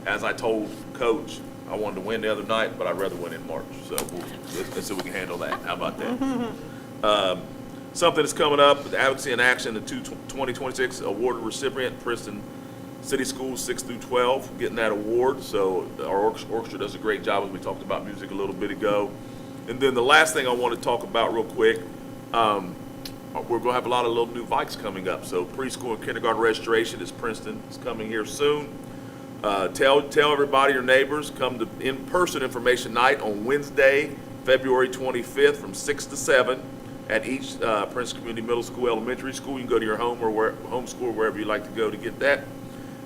as I told Coach, I wanted to win the other night, but I'd rather win in March. So let's see if we can handle that. How about that? Something that's coming up, the Advocacy in Action, the 2026 award recipient, Princeton City Schools 6 through 12, getting that award. So our orchestra does a great job, as we talked about music a little bit ago. And then the last thing I want to talk about real quick, we're going to have a lot of little new Vikes coming up. So preschool and kindergarten registration is Princeton. It's coming here soon. Tell everybody, your neighbors, come to in-person information night on Wednesday, February 25th from 6 to 7 at each Princeton Community Middle School, Elementary School. You can go to your home or home school, wherever you like to go to get that.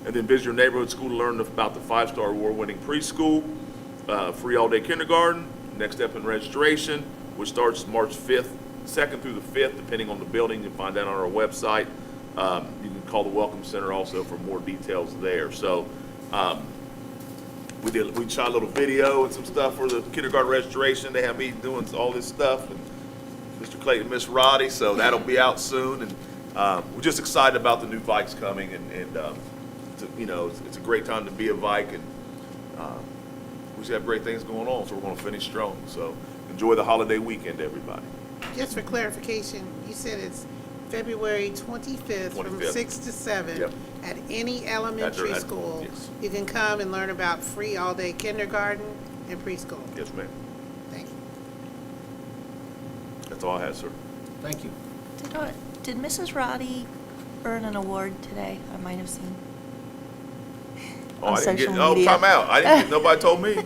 And then visit your neighborhood school to learn about the 5-star award-winning preschool, free all-day kindergarten, next step in registration, which starts March 5th, 2nd through the 5th, depending on the building. You can find that on our website. You can call the Welcome Center also for more details there. So we shot a little video and some stuff for the kindergarten registration. They have me doing all this stuff, and Mr. Clayton, Miss Roddy, so that'll be out soon. And we're just excited about the new Vikes coming, and it's a great time to be a Vike, and we should have great things going on, so we're going to finish strong. So enjoy the holiday weekend, everybody. Just for clarification, you said it's February 25th from 6 to 7 Yep. at any elementary school. Yes. You can come and learn about free all-day kindergarten and preschool. Yes, ma'am. Thank you. That's all I have, sir. Thank you. Did Mrs. Roddy earn an award today? I might have seen. On social media. Time out. I didn't get, nobody told me.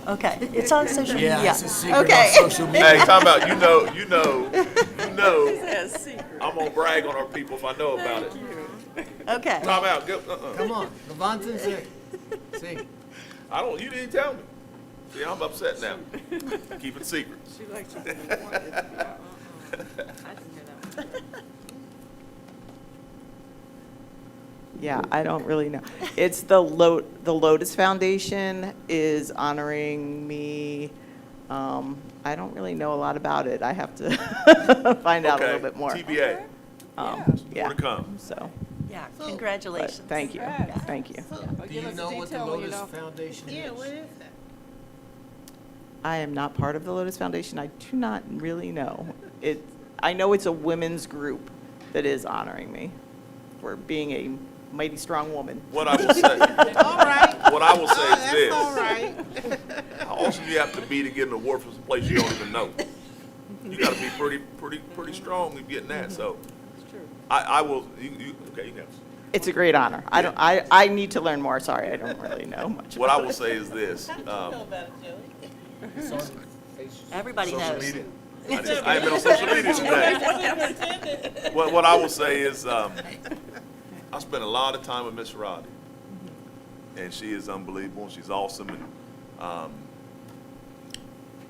Okay, it's on social media. Yeah, it's a secret Okay. on social media. Hey, time out. You know. I'm gonna brag on our people if I know about it. Okay. Time out. Go, Come on, Levante, say. See. You didn't tell me. See, I'm upset now. Keep it secret. She likes it. I didn't hear that one. Yeah, I don't really know. It's the Lotus Foundation is honoring me. I don't really know a lot about it. I have to find out a little bit more. TBA. Yeah. More to come. So, Yeah, but congratulations. thank you. Congrats. Thank you. Do you know what the Lotus Foundation is? Yeah, what is that? I am not part of the Lotus Foundation. I do not really know. I know it's a women's group that is honoring me for being a mighty strong woman. What I will say. All right. What I will say is That's this. all right. How awesome you have to be to get an award from some place you don't even know. You got to be pretty strong in getting that. So, I will. Okay, you can. It's a great honor. I need to learn more. Sorry, I don't really know much. What I about will it. say is this. Everybody Social knows. media. I haven't been on social media today. What I will say is, I spent a lot of time with Miss Roddy, and she is unbelievable. She's awesome, and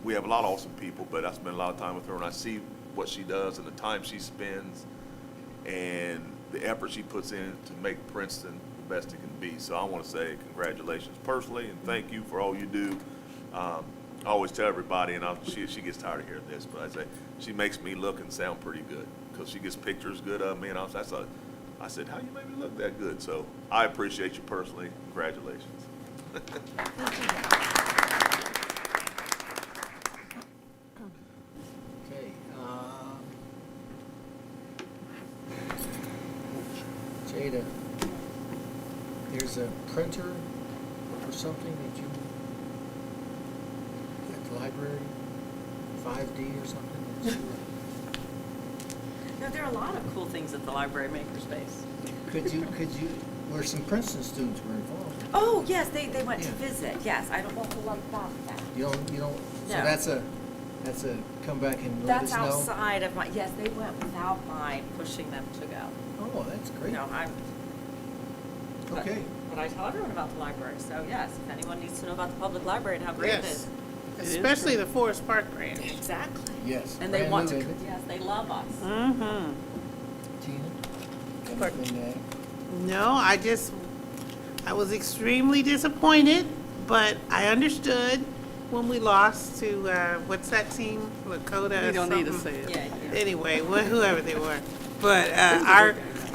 we have a lot of awesome people. But I spend a lot of time with her, and I see what she does and the time she spends, and the effort she puts in to make Princeton the best it can be. So I want to say congratulations personally, and thank you for all you do. I always tell everybody, and she gets tired of hearing this, but I say she makes me look and sound pretty good because she gets pictures good of me, and I said, how you make me look that good? So I appreciate you personally. Congratulations. Nita, there's a printer or something that you, at the library, 5D or something? that you- No, there are a lot of cool things at the library makerspace. Could you, where some Princeton students were involved? Oh, yes, they went to Yeah. visit, yes. I don't know a lot about that. You don't, so No. that's a, come back and let us That's know? outside of my, yes, they went without my pushing them to go. Oh, that's great. No, Okay. But I tell everyone about the library, so yes, if anyone needs to know about the public library and how great it is. Especially the Forest Park branch. Exactly. Yes. And they brand want new, to, isn't it? yes, they love us. Mm-hmm. Tina? Anything to add? No, I was extremely disappointed, but I understood when we lost to, what's that team? Lakota You don't need to something? say it. Yeah, Anyway, whoever they were. But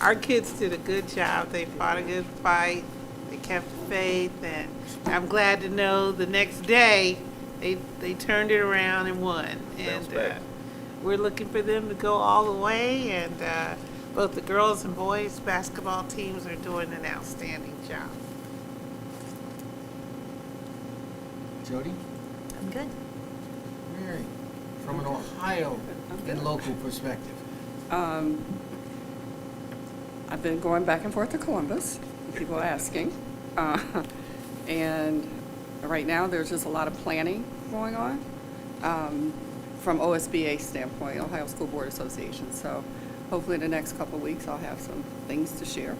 our kids did a good job. They fought a good fight. They kept faith, and I'm glad to know the next day they turned it around and won. Bounce And back. we're looking for them to go all the way. And both the girls and boys basketball teams are doing an outstanding job. Jody? I'm good. Mary? From an Ohio and local perspective. I've been going back and forth to Columbus, people asking. And right now, there's just a lot of planning going on from OSBA standpoint, Ohio School Board Association. So hopefully in the next couple of weeks, I'll have some things to share.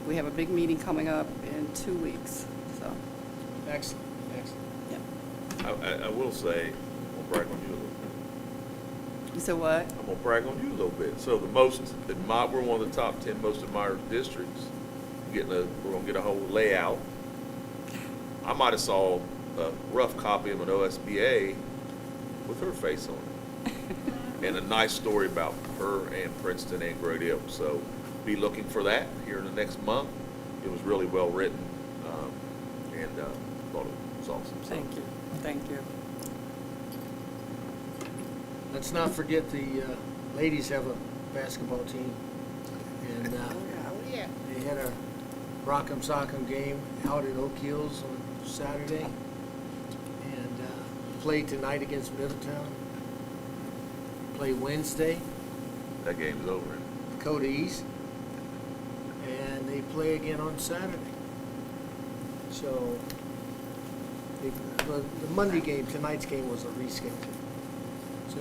We have a big meeting coming up in 2 weeks, so. Excellent, excellent. I will say, I'm gonna brag on you a little bit. You said what? I'm gonna brag on you a little bit. So we're one of the top 10 most admired districts. We're gonna get a whole layout. I might have saw a rough copy of an OSBA with her face on it. And a nice story about her and Princeton and Great Oak. So be looking for that here in the next month. It was really well written, and thought it was awesome. So, Thank you, thank you. Let's not forget the ladies have a basketball team. And they had a Rock'em Sock'em game out at Oak Hills on Saturday. And play tonight against Middletown. Play Wednesday, that game is over. Dakota East. And they play again on Saturday. So the Monday game, tonight's game was a reschedule. So,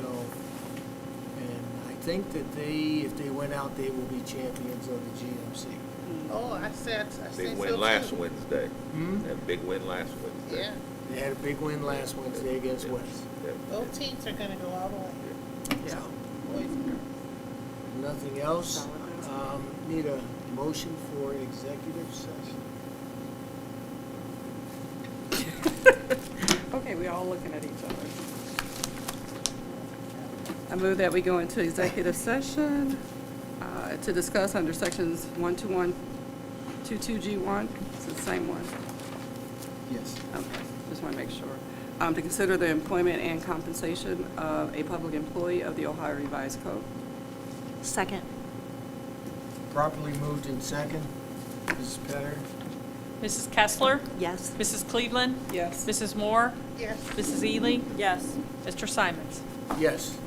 and I think that if they went out, they will be champions of the GMC. Oh, I said Big so win last too. Wednesday. Hmm? Had a big win last Wednesday. Yeah, They had a big win last Wednesday against West. Yeah. both teams are gonna go all the way. Yeah. Boys and girls. Nothing else? Need a motion for executive session. Okay, we're all looking at each other. I move that we go into executive session to discuss under sections 12122G1. It's the same one. Yes. Okay, just want to make sure. To consider the employment and compensation of a public employee of the Ohio Revised Code. Second. Properly moved in second. Mrs. Petter? Mrs. Kessler? Yes. Mrs. Cleveland? Yes. Mrs. Moore? Yes. Mrs. Ely? Yes. Mr. Simons? Yes.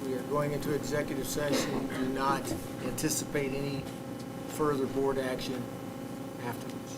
We are going into executive session. Do not anticipate any further board action afterwards.